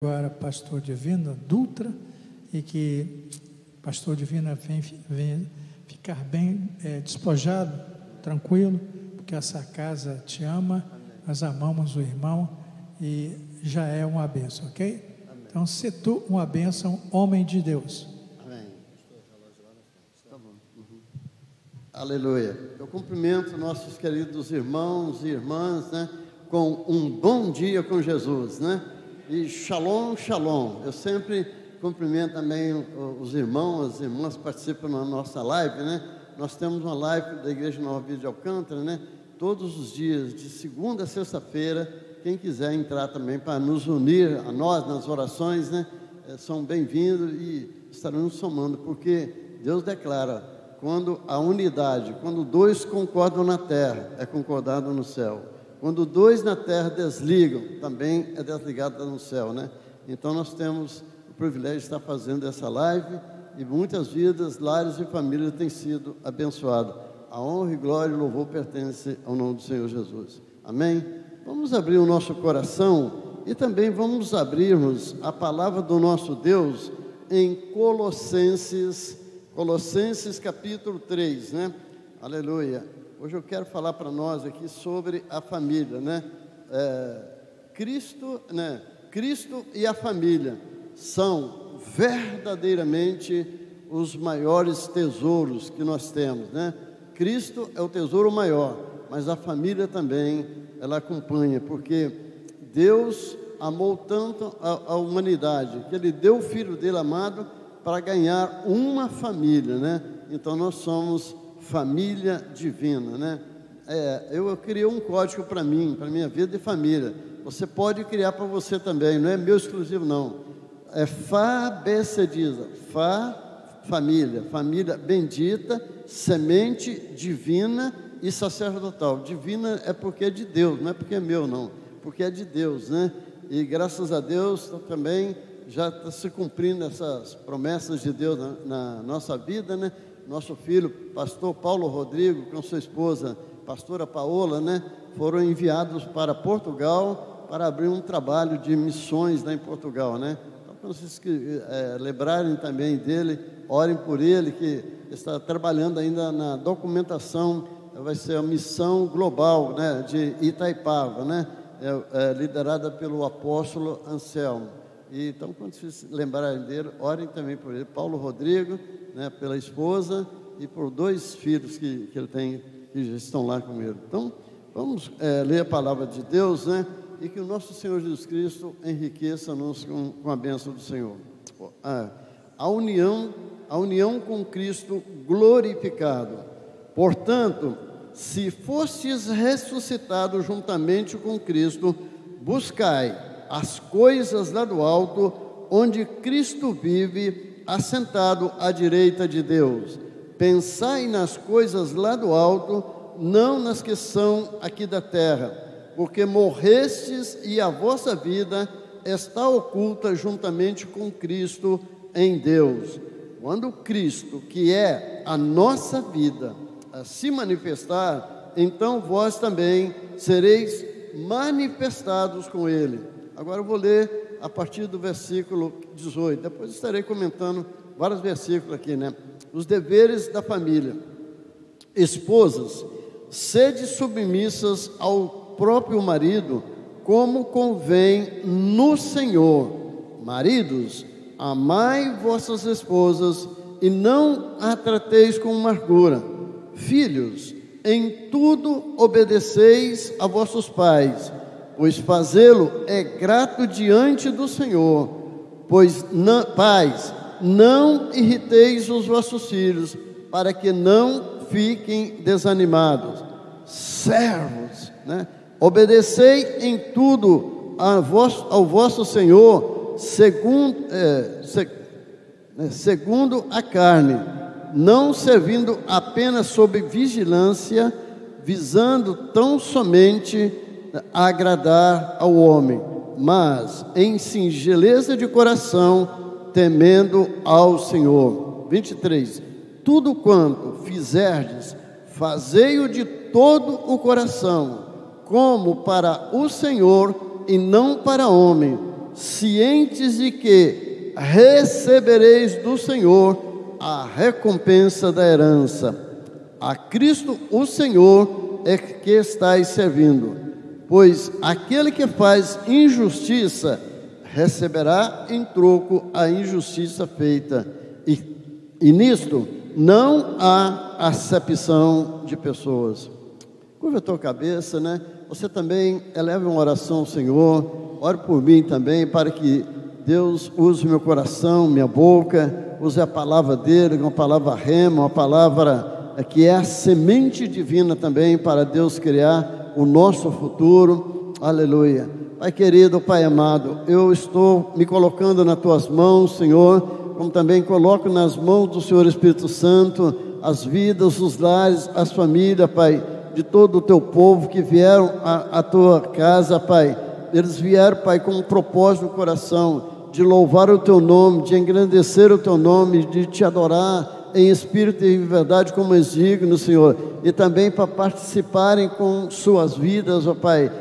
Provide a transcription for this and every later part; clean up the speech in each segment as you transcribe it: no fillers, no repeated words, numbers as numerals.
Agora, pastor Divino Dutra, e que pastor Divino venha ficar bem despojado, tranquilo, porque essa casa te ama, nós amamos o irmão e já é uma bênção, ok? Amém. Então, se tu uma bênção, homem de Deus. Amém. Tá bom. Aleluia. Eu cumprimento nossos queridos irmãos e irmãs, né, com um bom dia com Jesus, né? E shalom, shalom. Eu sempre cumprimento também os irmãos, as irmãs que participam na nossa live, né? Nós temos uma live da Igreja Nova Vida de Alcântara, né? Todos os dias, de segunda a sexta-feira. Quem quiser entrar também para nos unir a nós nas orações, né? São bem-vindos e estarão nos somando, porque Deus declara, quando a unidade, quando dois concordam na terra, é concordado no céu. Quando dois na terra desligam, também é desligado no céu, né? Então nós temos o privilégio de estar fazendo essa live e muitas vidas, lares e famílias têm sido abençoadas. A honra e glória e louvor pertence ao nome do Senhor Jesus. Amém? Vamos abrir o nosso coração e também vamos abrirmos a palavra do nosso Deus em Colossenses capítulo 3, né? Aleluia. Hoje eu quero falar para nós aqui sobre a família, né? Cristo e a família são verdadeiramente os maiores tesouros que nós temos, né? Cristo é o tesouro maior, mas a família também, ela acompanha, porque Deus amou tanto a humanidade, que Ele deu o Filho dele amado para ganhar uma família, né? Então nós somos família divina, né? Eu criei um código para mim, para minha vida de família. Você pode criar para você também, não é meu exclusivo não. É Fabecediza, família bendita, semente divina e sacerdotal. Divina é porque é de Deus, não é porque é meu não, porque é de Deus, né? E graças a Deus também já está se cumprindo essas promessas de Deus na nossa vida, né? Nosso filho, pastor Paulo Rodrigo, com sua esposa, pastora Paola, né, foram enviados para Portugal para abrir um trabalho de missões lá em Portugal, né? Então, para vocês lembrarem também dele, orem por ele, que está trabalhando ainda na documentação, vai ser a missão global, né, de Itaipava, né, liderada pelo apóstolo Anselmo. E, então, quando vocês lembrarem dele, orem também por ele, Paulo Rodrigo, né, pela esposa e por dois filhos que ele tem, que já estão lá com ele. Então, vamos ler a palavra de Deus, né, e que o nosso Senhor Jesus Cristo enriqueça-nos com a bênção do Senhor. A união com Cristo glorificado. Portanto, se fostes ressuscitados juntamente com Cristo, buscai as coisas lá do alto, onde Cristo vive, assentado à direita de Deus. Pensai nas coisas lá do alto, não nas que são aqui da terra, porque morrestes e a vossa vida está oculta juntamente com Cristo em Deus. Quando Cristo, que é a nossa vida, se manifestar, então vós também sereis manifestados com Ele. Agora eu vou ler a partir do versículo 18, depois estarei comentando vários versículos aqui, né? Os deveres da família. Esposas, sede submissas ao próprio marido, como convém no Senhor. Maridos, amai vossas esposas e não a trateis com amargura. Filhos, em tudo obedeceis a vossos pais, pois fazê-lo é grato diante do Senhor. Pois, pais, não irriteis os vossos filhos, para que não fiquem desanimados. Servos, né? Obedecei em tudo ao vosso Senhor, segundo a carne, não servindo apenas sob vigilância, visando tão somente a agradar ao homem, mas em singeleza de coração, temendo ao Senhor. 23. Tudo quanto fizerdes, fazei-o de todo o coração, como para o Senhor e não para homem, cientes de que recebereis do Senhor a recompensa da herança. A Cristo o Senhor é que estáis servindo, pois aquele que faz injustiça receberá em troco a injustiça feita, e nisto não há acepção de pessoas. Curva a tua cabeça, né? Você também eleve uma oração ao Senhor. Ore por mim também, para que Deus use meu coração, minha boca, use a palavra dele, uma palavra rema, uma palavra que é a semente divina também, para Deus criar o nosso futuro. Aleluia. Pai querido, Pai amado, eu estou me colocando nas tuas mãos, Senhor, como também coloco nas mãos do Senhor Espírito Santo as vidas, os lares, as famílias, Pai, de todo o teu povo que vieram à tua casa, Pai. Eles vieram, Pai, com um propósito no coração de louvar o teu nome, de engrandecer o teu nome, de te adorar em espírito e em verdade, como és digno, Senhor, e também para participarem com suas vidas, ó Pai,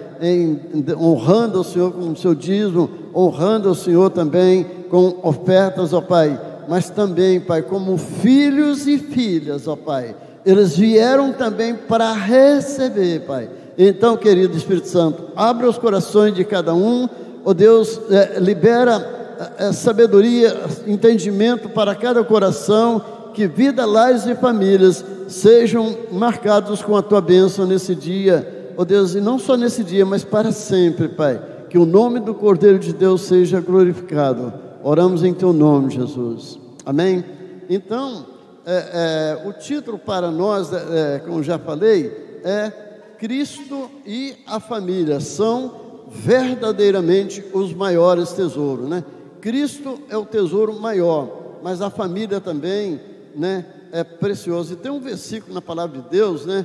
honrando o Senhor com o seu dízimo, honrando o Senhor também com ofertas, ó Pai, mas também, Pai, como filhos e filhas, ó Pai, eles vieram também para receber, Pai. Então, querido Espírito Santo, abre os corações de cada um, ó Deus, libera sabedoria, entendimento para cada coração, que vida, lares e famílias sejam marcados com a tua bênção nesse dia, ó Deus, e não só nesse dia, mas para sempre, Pai, que o nome do Cordeiro de Deus seja glorificado. Oramos em teu nome, Jesus. Amém? Então, o título para nós, como já falei, é Cristo e a família são verdadeiramente os maiores tesouros, né? Cristo é o tesouro maior, mas a família também, né, é preciosa. E tem um versículo na palavra de Deus, né,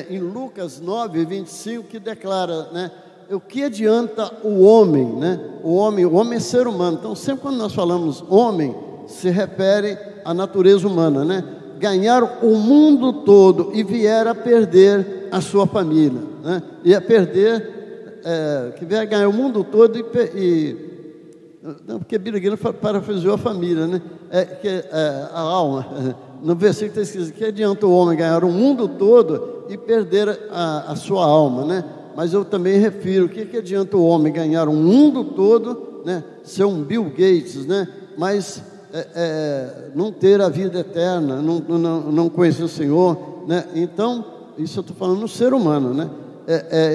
em Lucas 9, 25, que declara, né, o que adianta o homem, né? O homem é ser humano. Então, sempre quando nós falamos homem, se refere à natureza humana, né? Ganhar o mundo todo e vier a perder a sua família, né? E a perder, que vier a ganhar o mundo todo não, porque Billy Graham parafraseou a família, né? A alma. No versículo está escrito: que adianta o homem ganhar o mundo todo e perder a sua alma, né? Mas eu também refiro, o que adianta o homem ganhar o mundo todo, né? Ser um Bill Gates, né? Mas não ter a vida eterna, não conhecer o Senhor, né? Então, isso eu estou falando no ser humano, né?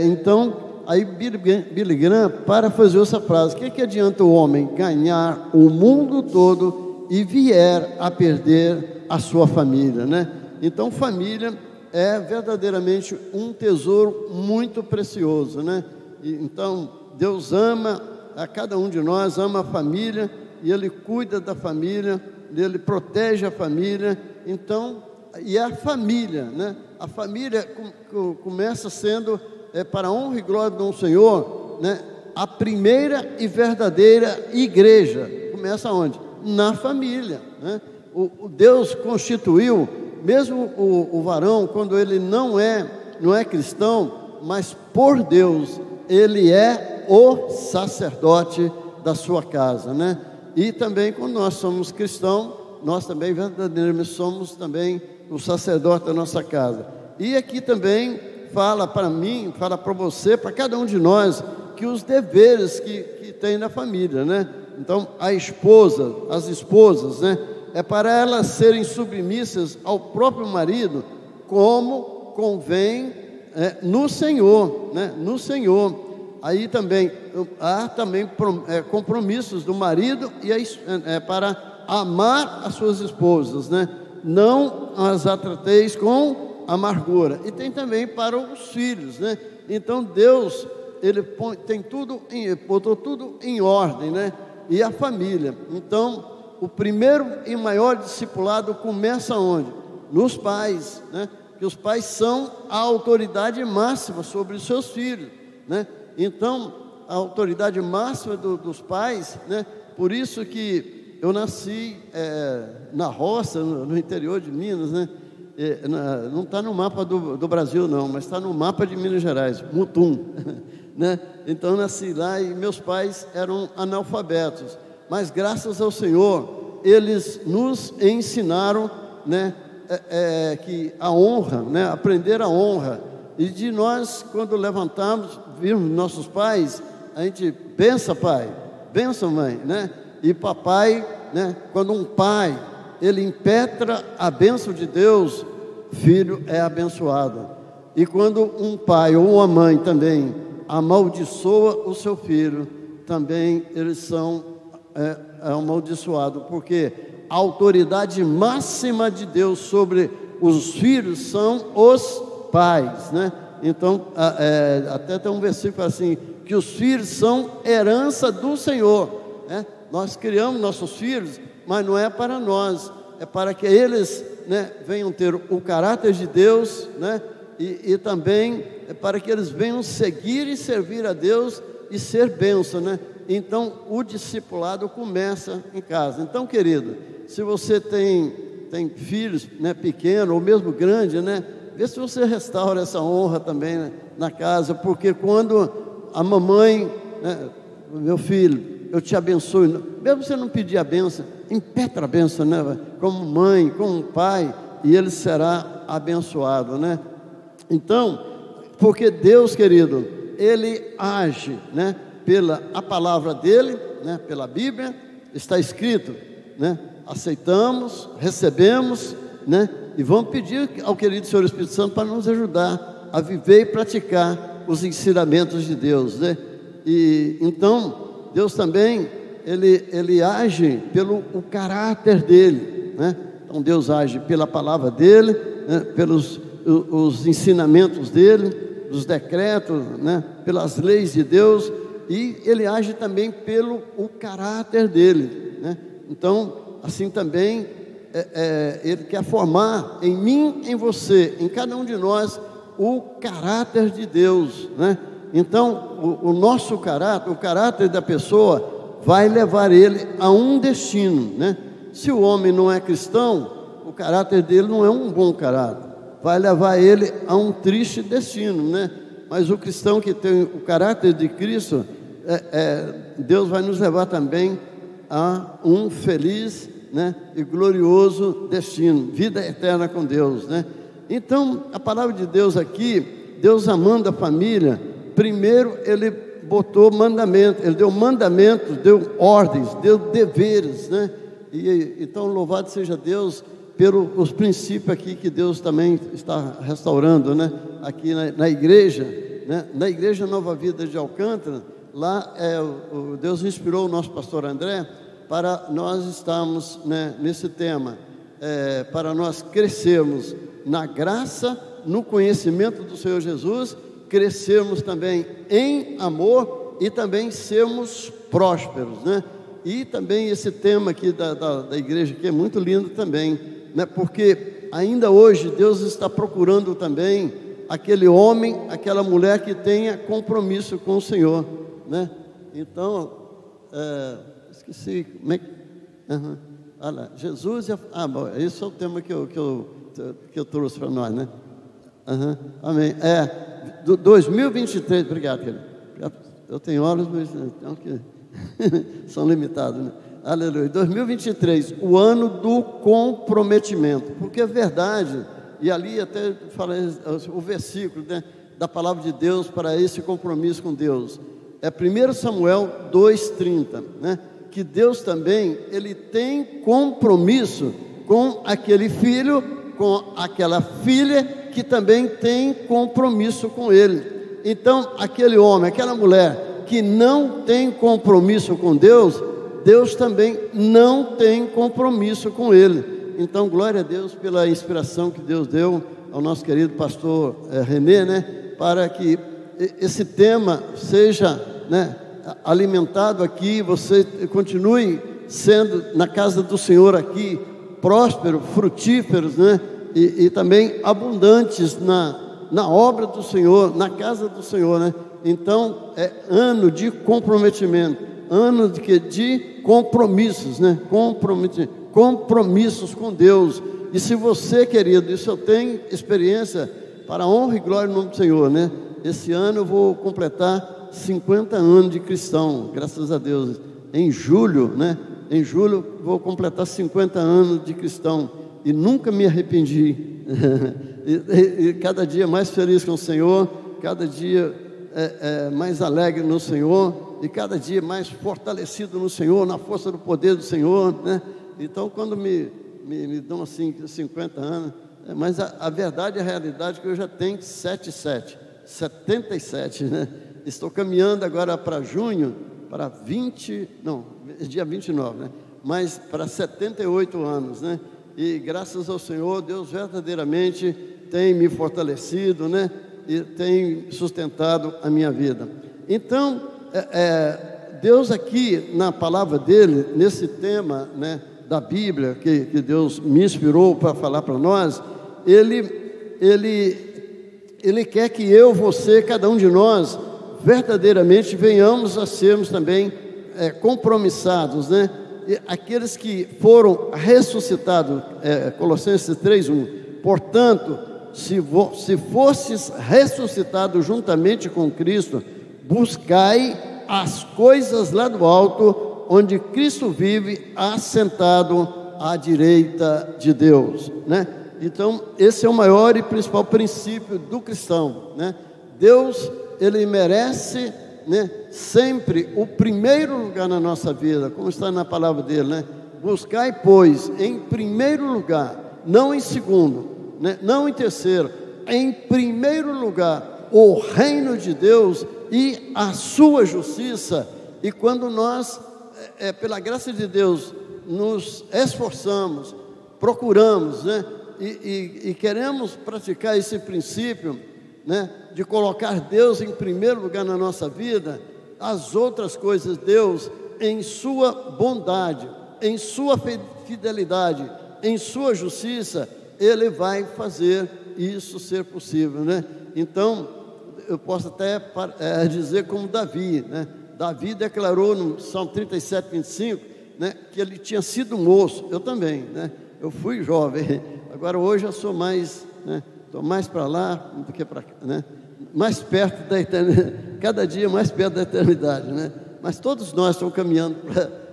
Então, aí Billy Graham parafraseou essa frase: o que adianta o homem ganhar o mundo todo e vier a perder a sua família, né? Então, família é verdadeiramente um tesouro muito precioso, né? Então, Deus ama a cada um de nós, ama a família, e Ele cuida da família, Ele protege a família. Então, e a família, né? A família começa sendo, para a honra e glória do Senhor, né, a primeira e verdadeira igreja. Começa onde? Na família, né? O Deus constituiu, mesmo o varão, quando ele não é cristão, mas por Deus, ele é o sacerdote da sua casa, né? E também quando nós somos cristãos, nós também verdadeiramente somos também o sacerdote da nossa casa. E aqui também fala para mim, fala para você, para cada um de nós, que os deveres que tem na família, né? Então, as esposas, né? É para elas serem submissas ao próprio marido, como convém no Senhor, né? No Senhor. Aí também há também compromissos do marido para amar as suas esposas, né? Não as trateis com amargura. E tem também para os filhos, né? Então Deus, Ele botou tudo em ordem, né? E a família. Então, o primeiro e maior discipulado começa onde? Nos pais, né? Que os pais são a autoridade máxima sobre os seus filhos, né? Então, a autoridade máxima dos pais, né? Por isso que eu nasci na roça, no interior de Minas, né? Não está no mapa do Brasil não, mas está no mapa de Minas Gerais, Mutum, né? Então nasci lá e meus pais eram analfabetos, mas graças ao Senhor, eles nos ensinaram, né, que a honra, né, aprender a honra. E de nós, quando levantamos, vimos nossos pais, a gente bença pai, bença mãe, né? E papai, né? Quando um pai, ele impetra a bênção de Deus, filho é abençoado. E quando um pai ou uma mãe também amaldiçoa o seu filho, também eles são amaldiçoados, porque a autoridade máxima de Deus sobre os filhos são os pais, né? Então, até tem um versículo assim, que os filhos são herança do Senhor, né? Nós criamos nossos filhos, mas não é para nós, é para que eles, né, venham ter o caráter de Deus, né? E também é para que eles venham seguir e servir a Deus e ser bênção, né? Então, o discipulado começa em casa. Então, querido, se você tem filhos, né, pequenos ou mesmo grandes, né, vê se você restaura essa honra também, né, na casa, porque quando a mamãe, né, meu filho, eu te abençoo, mesmo você não pedir a benção, impetra a benção, né, como mãe, como pai, e ele será abençoado, né? Então, porque Deus, querido, Ele age, né, pela a palavra dEle, né, pela Bíblia, está escrito, né, aceitamos, recebemos, né, e vamos pedir ao querido Senhor Espírito Santo para nos ajudar a viver e praticar os ensinamentos de Deus, né? E então, Deus também, Ele age pelo o caráter dEle, né? Então Deus age pela palavra dEle, né, pelos os ensinamentos dEle, dos decretos, né, pelas leis de Deus, e Ele age também pelo o caráter dEle, né? Então, assim também, Ele quer formar em mim, em você, em cada um de nós, o caráter de Deus, né? Então, o nosso caráter, o caráter da pessoa, vai levar ele a um destino, né? Se o homem não é cristão, o caráter dele não é um bom caráter, vai levar ele a um triste destino, né? Mas o cristão que tem o caráter de Cristo, Deus vai nos levar também a um feliz, né, e glorioso destino, vida eterna com Deus, né? Então, a palavra de Deus aqui, Deus amando a família, primeiro Ele botou mandamento, Ele deu mandamentos, deu ordens, deu deveres, né? E então, louvado seja Deus pelos princípios aqui que Deus também está restaurando, né? Aqui na igreja, né? Na igreja Nova Vida de Alcântara, lá Deus inspirou o nosso pastor André para nós estarmos, né, nesse tema, para nós crescermos na graça, no conhecimento do Senhor Jesus, crescermos também em amor e também sermos prósperos, né? E também esse tema aqui da igreja que é muito lindo também, né? Porque ainda hoje Deus está procurando também aquele homem, aquela mulher que tenha compromisso com o Senhor, né? Então, esqueci, como é que... Olha lá, Jesus... bom, esse é o tema que eu trouxe para nós, né? Amém. 2023, obrigado, querido. Eu tenho olhos, mas então, que são limitados, né? Aleluia. 2023, o ano do comprometimento, porque é verdade, e ali até falei o versículo, né, da palavra de Deus para esse compromisso com Deus. É 1 Samuel 2,30, né? Que Deus também, Ele tem compromisso com aquele filho, com aquela filha, que também tem compromisso com Ele. Então, aquele homem, aquela mulher que não tem compromisso com Deus, Deus também não tem compromisso com ele. Então, glória a Deus pela inspiração que Deus deu ao nosso querido pastor Renê, né, para que esse tema seja, né, alimentado aqui, você continue sendo na casa do Senhor aqui, próspero, frutíferos, né, e também abundantes na obra do Senhor, na casa do Senhor, né? Então, é ano de comprometimento, ano de compromissos, né? Compromissos com Deus. E se você, querido, isso eu tenho experiência, para a honra e glória do nome do Senhor, né? Esse ano eu vou completar 50 anos de cristão, graças a Deus. Em julho, né? Em julho vou completar 50 anos de cristão e nunca me arrependi. e cada dia mais feliz com o Senhor, cada dia mais alegre no Senhor e cada dia mais fortalecido no Senhor, na força do poder do Senhor, né? Então, quando me dão assim 50 anos, mas a verdade, a realidade é que eu já tenho 77, né? Estou caminhando agora para junho, para dia 29, né? Mas para 78 anos, né? E graças ao Senhor, Deus verdadeiramente tem me fortalecido, né? E tem sustentado a minha vida. Então, Deus aqui na palavra dele, nesse tema, né, da Bíblia, que Deus me inspirou para falar para nós, Ele quer que eu, você, cada um de nós, verdadeiramente venhamos a sermos também compromissados, né? E aqueles que foram ressuscitados, Colossenses 3:1, portanto, se fosses ressuscitados juntamente com Cristo, buscai as coisas lá do alto, onde Cristo vive, assentado à direita de Deus, né? Então, esse é o maior e principal princípio do cristão, né? Deus, Ele merece, né, sempre o primeiro lugar na nossa vida, como está na palavra dele, né? Buscai, pois, em primeiro lugar, não em segundo, né, não em terceiro, em primeiro lugar, o reino de Deus e a sua justiça. E quando nós, pela graça de Deus, nos esforçamos, procuramos, né, e queremos praticar esse princípio, né, de colocar Deus em primeiro lugar na nossa vida, as outras coisas, Deus, em sua bondade, em sua fidelidade, em sua justiça, Ele vai fazer isso ser possível, né? Então, eu posso até dizer como Davi, né? Davi declarou no Salmo 37:25, né, que ele tinha sido moço. Eu também, né? Eu fui jovem, agora hoje eu sou mais, né? Estou mais para lá do que para cá, né? Mais perto da eternidade, cada dia mais perto da eternidade, né? Mas todos nós estamos caminhando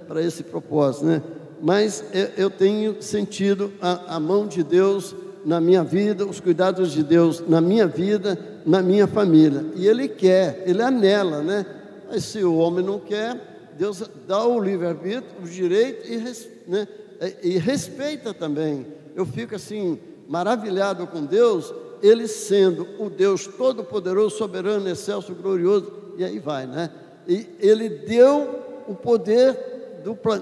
para esse propósito, né? Mas eu tenho sentido a mão de Deus na minha vida, os cuidados de Deus na minha vida, na minha família. E Ele quer, Ele anela, né? Mas se o homem não quer, Deus dá o livre-arbítrio, o direito e respeita também. Eu fico assim, maravilhado com Deus, Ele sendo o Deus todo-poderoso, soberano, excelso, glorioso, e aí vai, né? E Ele deu o poder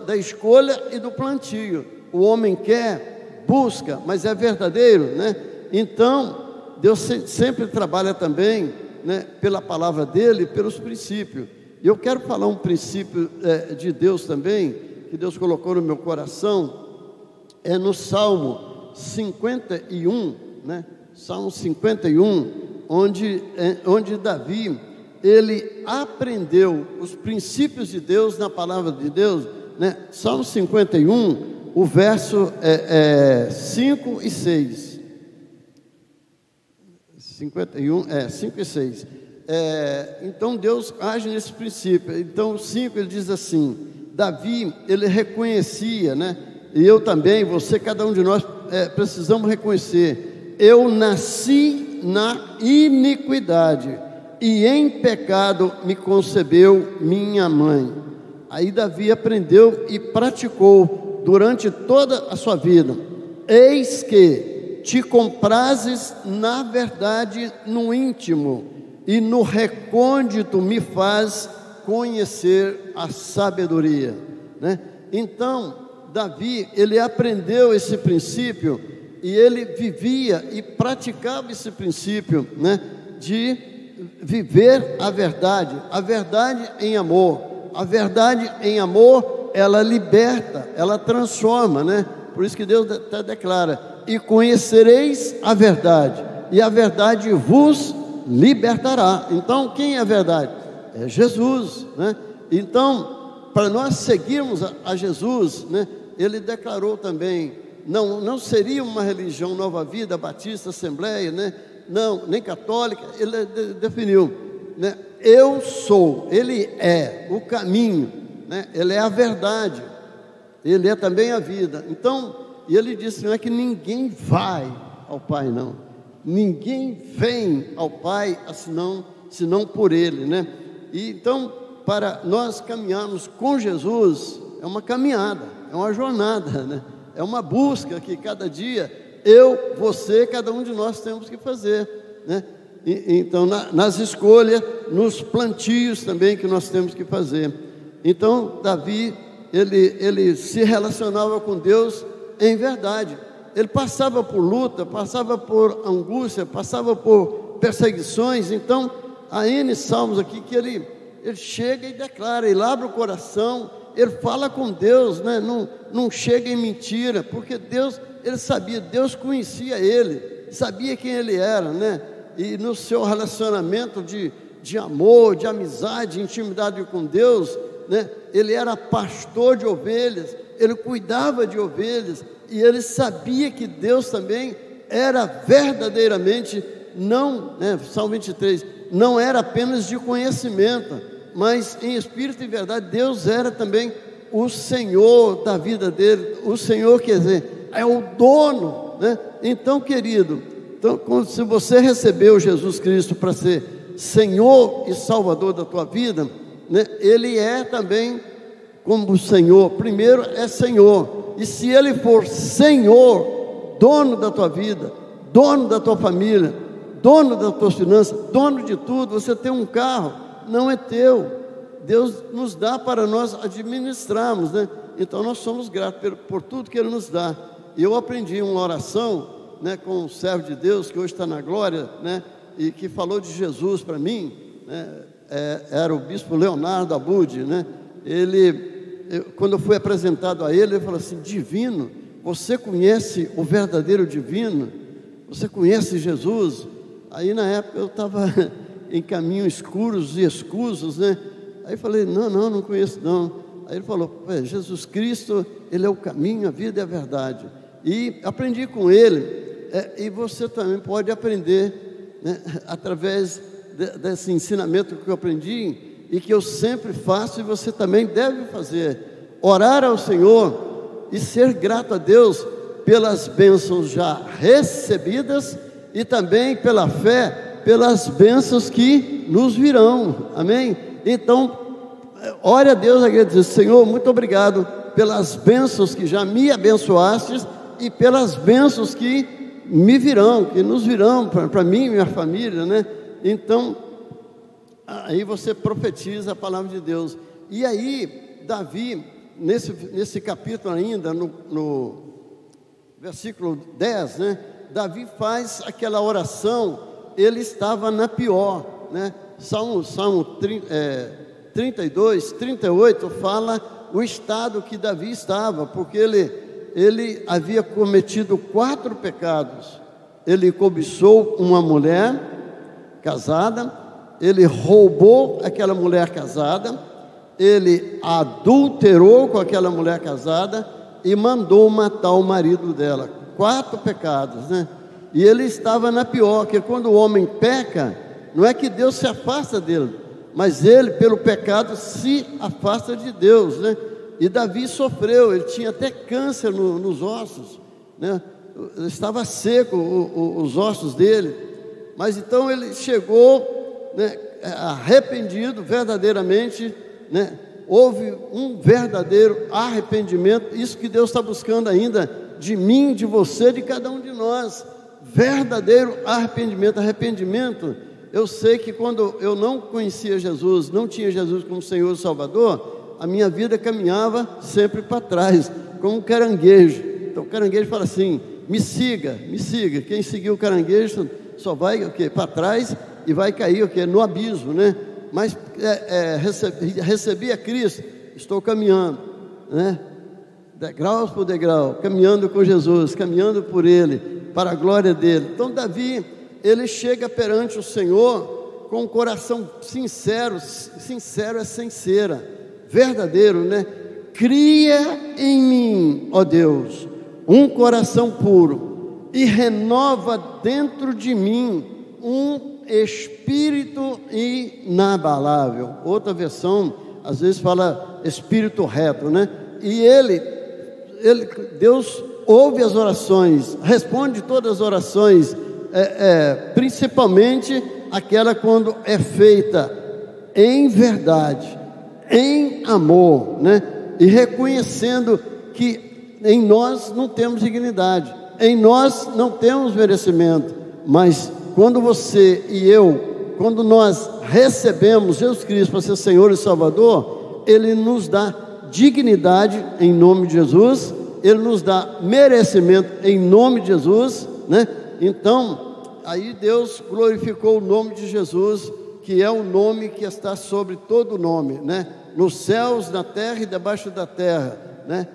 da escolha e do plantio. O homem quer, busca, mas é verdadeiro, né? Então, Deus sempre trabalha também, né, pela palavra dEle, pelos princípios. E eu quero falar um princípio de Deus também, que Deus colocou no meu coração, no Salmo 51, né? Salmo 51, onde Davi, ele aprendeu os princípios de Deus na palavra de Deus, né? Salmo 51, o verso 5 e 6. 51, 5 e 6. Então Deus age nesse princípio. Então o 5 ele diz assim: Davi, ele reconhecia, né? E eu também, você, cada um de nós precisamos reconhecer: eu nasci na iniquidade, e em pecado me concebeu minha mãe. Aí Davi aprendeu e praticou durante toda a sua vida. Eis que te comprazes na verdade no íntimo, e no recôndito me faz conhecer a sabedoria, né? Então, Davi, ele aprendeu esse princípio, e ele vivia e praticava esse princípio, né, de viver a verdade em amor. A verdade em amor, ela liberta, ela transforma, né? Por isso que Deus até declara: e conhecereis a verdade, e a verdade vos libertará. Então, quem é a verdade? É Jesus, né? Então, para nós seguirmos a Jesus, né, ele declarou também: não seria uma religião Nova Vida, Batista, Assembleia, né? Não, nem católica. Ele definiu, né? eu sou, Ele é o caminho, né? Ele é a verdade, Ele é também a vida. Então, e Ele disse, não é que ninguém vai ao Pai, não. Ninguém vem ao Pai senão por Ele, né? E então, para nós caminharmos com Jesus, é uma caminhada, é uma jornada, né? É uma busca que cada dia eu, você, cada um de nós temos que fazer, né? Então, nas escolhas, nos plantios também que nós temos que fazer. Então, Davi, ele se relacionava com Deus em verdade. Ele passava por luta, passava por angústia, passava por perseguições. Então, há N salmos aqui que ele chega e declara, ele abre o coração, ele fala com Deus, né? Não chega em mentira, porque Deus, ele sabia, Deus conhecia ele, sabia quem ele era, né? E no seu relacionamento de amor, de amizade, de intimidade com Deus, né? Ele era pastor de ovelhas, ele cuidava de ovelhas, e ele sabia que Deus também era verdadeiramente, não, né? Salmo 23, não era apenas de conhecimento, mas em espírito e verdade, Deus era também o Senhor da vida dele, o Senhor, quer dizer, é o dono, né? Então, querido, se você recebeu Jesus Cristo para ser Senhor e Salvador da tua vida, né? Ele é também como o Senhor. Primeiro é Senhor, e se Ele for Senhor, dono da tua vida, dono da tua família, dono das tuas finanças, dono de tudo, você tem um carro, não é teu, Deus nos dá para nós administrarmos, né? Então nós somos gratos por tudo que Ele nos dá. E eu aprendi uma oração, né, com um servo de Deus que hoje está na glória, né, e que falou de Jesus para mim, né? Era o bispo Leonardo Abud, né? Quando eu fui apresentado a ele falou assim: divino, você conhece o verdadeiro divino? Você conhece Jesus? Aí na época eu estava em caminhos escuros e escusos, né? Aí falei, não conheço não. Aí ele falou, Jesus Cristo, Ele é o caminho, a vida e a verdade. E aprendi com ele, e você também pode aprender, né, através desse ensinamento que eu aprendi, e que eu sempre faço, e você também deve fazer, orar ao Senhor, e ser grato a Deus, pelas bênçãos já recebidas, e também pela fé, pelas bênçãos que nos virão, amém? Então, ore a Deus, agradecer, Senhor, muito obrigado pelas bênçãos que já me abençoastes, e pelas bênçãos que me virão, que nos virão, para mim e minha família, né? Então, aí você profetiza a palavra de Deus. E aí, Davi, nesse capítulo ainda, no versículo 10, né? Davi faz aquela oração, ele estava na pior, né? Salmo 32, 38 fala o estado que Davi estava, porque ele havia cometido 4 pecados. Ele cobiçou uma mulher casada, ele roubou aquela mulher casada, ele adulterou com aquela mulher casada e mandou matar o marido dela. 4 pecados, né? E ele estava na pior, que quando o homem peca, não é que Deus se afasta dele, mas ele, pelo pecado, se afasta de Deus, né? E Davi sofreu, ele tinha até câncer nos ossos, né? Estava seco os ossos dele. Mas então ele chegou, né, arrependido verdadeiramente, né? Houve um verdadeiro arrependimento. Isso que Deus está buscando ainda de mim, de você, de cada um de nós. Verdadeiro arrependimento. Arrependimento, eu sei que quando eu não conhecia Jesus, não tinha Jesus como Senhor e Salvador, a minha vida caminhava sempre para trás, como um caranguejo. Então o caranguejo fala assim: me siga, me siga. Quem seguiu o caranguejo só vai para trás e vai cair no abismo, né? Mas recebi a Cristo, estou caminhando, né? Degrau por degrau, caminhando com Jesus, caminhando por Ele, para a glória dEle. Então Davi, ele chega perante o Senhor com um coração sincero. Sincero é sem cera, verdadeiro, né? Cria em mim, ó Deus, um coração puro, e renova dentro de mim um espírito inabalável. Outra versão, às vezes fala espírito reto, né? E Deus ouve as orações, responde todas as orações, principalmente aquela quando é feita em verdade, em amor, né? E reconhecendo que em nós não temos dignidade, em nós não temos merecimento, mas quando você e eu, quando nós recebemos Jesus Cristo para ser Senhor e Salvador, Ele nos dá dignidade em nome de Jesus, Ele nos dá merecimento em nome de Jesus, né? Então, aí Deus glorificou o nome de Jesus, que é o nome que está sobre todo nome, né? Nos céus, na terra e debaixo da terra, né?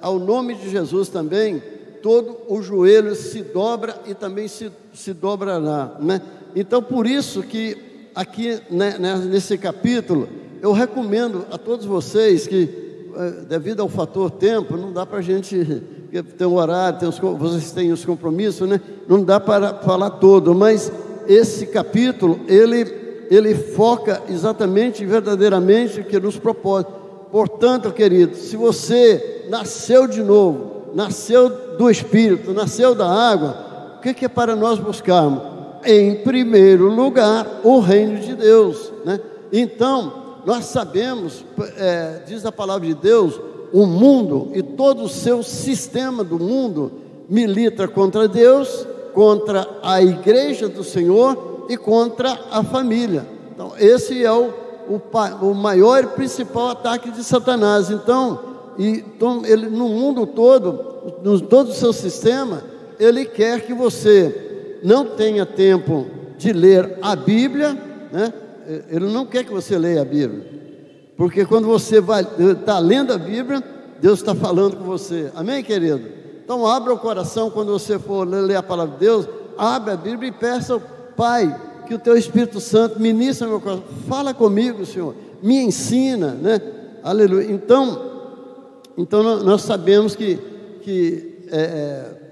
Ao nome de Jesus também, todo o joelho se dobra e também se dobrará, né? Então, por isso que aqui, né, nesse capítulo, eu recomendo a todos vocês que, devido ao fator tempo, não dá para a gente, tem um horário, vocês têm os compromissos, né? Não dá para falar todo, mas esse capítulo, ele foca exatamente, verdadeiramente, o que nos propõe. Portanto, querido, se você nasceu de novo, nasceu do Espírito, nasceu da água, o que é para nós buscarmos? Em primeiro lugar, o reino de Deus, né? Então, nós sabemos, diz a palavra de Deus, o mundo e todo o seu sistema do mundo milita contra Deus, contra a igreja do Senhor e contra a família. Então, esse é o maior e principal ataque de Satanás. Então, ele no mundo todo, em todo o seu sistema, ele quer que você não tenha tempo de ler a Bíblia, né? Ele não quer que você leia a Bíblia, porque quando você está lendo a Bíblia, Deus está falando com você. Amém, querido? Então, abra o coração quando você for ler a palavra de Deus, abre a Bíblia e peça ao Pai que o teu Espírito Santo ministre meu coração. Fala comigo, Senhor, me ensina, né? Aleluia. Então nós sabemos que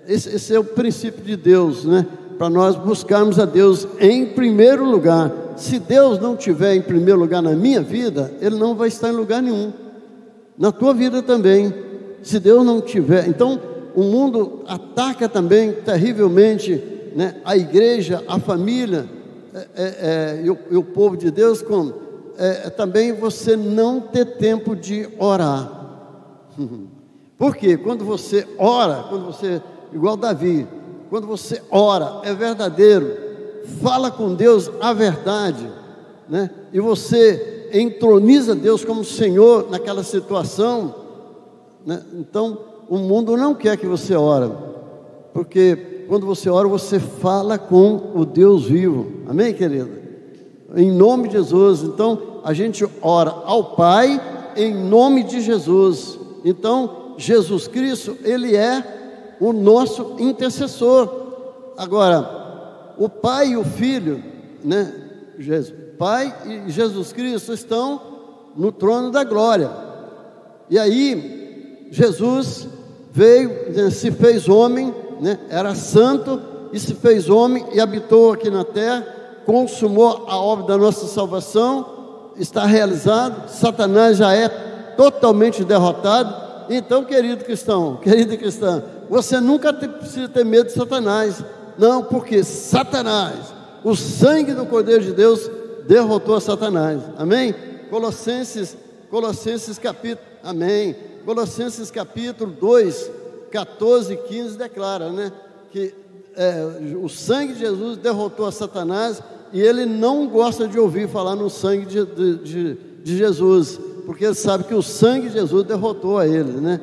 esse é o princípio de Deus, né? Para nós buscarmos a Deus em primeiro lugar. Se Deus não estiver em primeiro lugar na minha vida, Ele não vai estar em lugar nenhum, na tua vida também. Se Deus não tiver, então o mundo ataca também terrivelmente, né, a igreja, a família, e o povo de Deus, como também você não ter tempo de orar. Porque quando você ora, igual Davi, quando você ora, é verdadeiro, fala com Deus a verdade, né? E você entroniza Deus como Senhor naquela situação, né? Então o mundo não quer que você ore, porque quando você ora, você fala com o Deus vivo. Amém, querido? Em nome de Jesus. Então a gente ora ao Pai em nome de Jesus. Então Jesus Cristo, Ele é o nosso intercessor. Agora, o Pai e o Filho, né? Pai e Jesus Cristo estão no trono da glória. E aí, Jesus veio, se fez homem, né? Era santo e se fez homem e habitou aqui na terra, consumou a obra da nossa salvação, está realizado. Satanás já é totalmente derrotado. Então, querido cristão, querida cristã, você nunca precisa ter medo de Satanás. Não, porque Satanás, o sangue do Cordeiro de Deus derrotou a Satanás. Amém? Colossenses capítulo, amém. Colossenses capítulo 2, 14 e 15 declara, né, que o sangue de Jesus derrotou a Satanás, e ele não gosta de ouvir falar no sangue de Jesus, porque ele sabe que o sangue de Jesus derrotou a ele, né?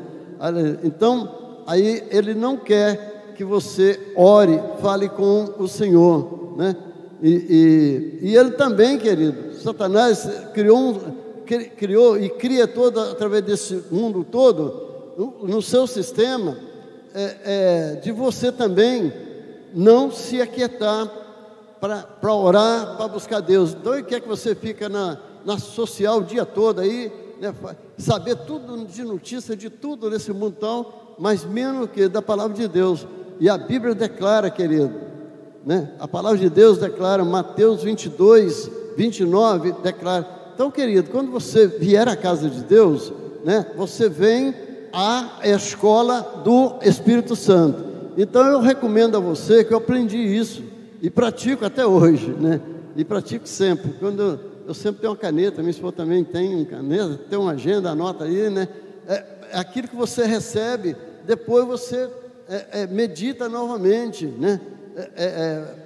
Então, aí ele não quer que você ore, fale com o Senhor, né? E ele também, querido, Satanás criou e cria através desse mundo todo, no seu sistema, de você também não se aquietar para orar, para buscar Deus. Então ele quer que você fique na social o dia todo aí, né, saber tudo de notícia, de tudo nesse mundo tal, mas menos que da palavra de Deus. E a Bíblia declara, querido, né? A palavra de Deus declara, Mateus 22, 29, declara. Então, querido, quando você vier à casa de Deus, né, você vem à escola do Espírito Santo. Então, eu recomendo a você, que eu aprendi isso e pratico até hoje, né? E pratico sempre. Quando eu sempre tenho uma caneta, minha esposa também tem uma caneta, tem uma agenda, anota aí, né? Aquilo que você recebe, depois você medita novamente, né?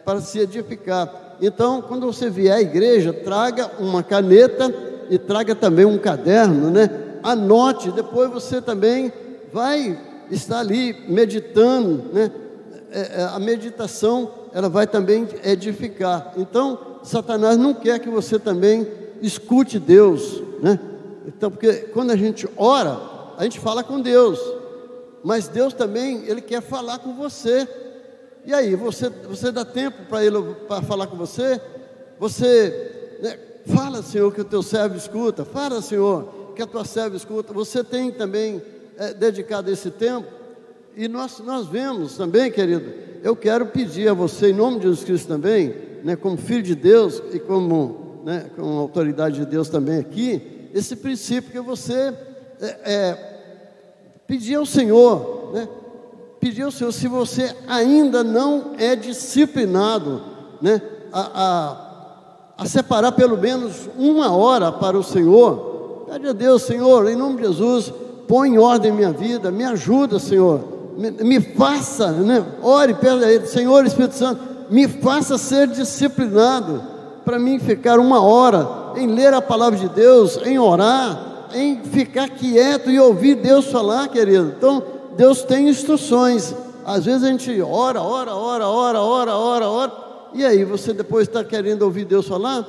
Para se edificar. Então, quando você vier à igreja, traga uma caneta e traga também um caderno, né? Anote, depois você também vai estar ali meditando, né? A meditação, ela vai também edificar. Então, Satanás não quer que você também escute Deus, né? Então, porque quando a gente ora, a gente fala com Deus, mas Deus também, Ele quer falar com você. E aí, você dá tempo para Ele para falar com você? Você, né, fala, Senhor, que o teu servo escuta. Fala, Senhor, que a tua serva escuta. Você tem também dedicado esse tempo? E nós vemos também, querido, eu quero pedir a você, em nome de Jesus Cristo também, né, como filho de Deus e como, né, com autoridade de Deus também aqui, esse princípio que você pedir ao Senhor, né? Pedir ao Senhor, se você ainda não é disciplinado, né, a separar pelo menos 1 hora para o Senhor, pede a Deus, Senhor, em nome de Jesus, põe em ordem minha vida, me ajuda, Senhor, me faça, né, ore, pede a Ele, Senhor Espírito Santo, me faça ser disciplinado, para mim ficar 1 hora em ler a palavra de Deus, em orar, em ficar quieto e ouvir Deus falar, querido. Então, Deus tem instruções. Às vezes a gente ora, e aí você depois está querendo ouvir Deus falar?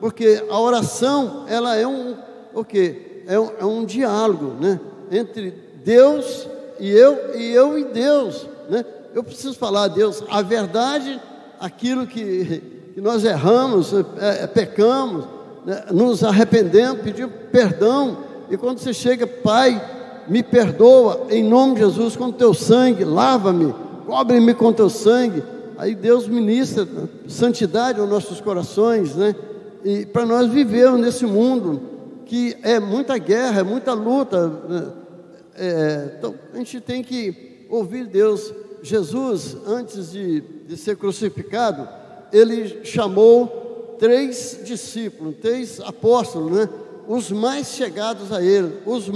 Porque a oração, ela é o quê? É um diálogo, né? Entre Deus e eu e Deus, né? Eu preciso falar a Deus a verdade, aquilo que nós erramos, pecamos, né? Nos arrependemos, pedimos perdão, e quando você chega, Pai, me perdoa, em nome de Jesus, com o teu sangue, lava-me, cobre-me com o teu sangue. Aí Deus ministra santidade aos nossos corações, né? E para nós vivermos nesse mundo que é muita guerra, é muita luta, né? Então a gente tem que ouvir Deus. Jesus, antes de ser crucificado, Ele chamou 3 discípulos, 3 apóstolos, né? Os mais chegados a Ele, os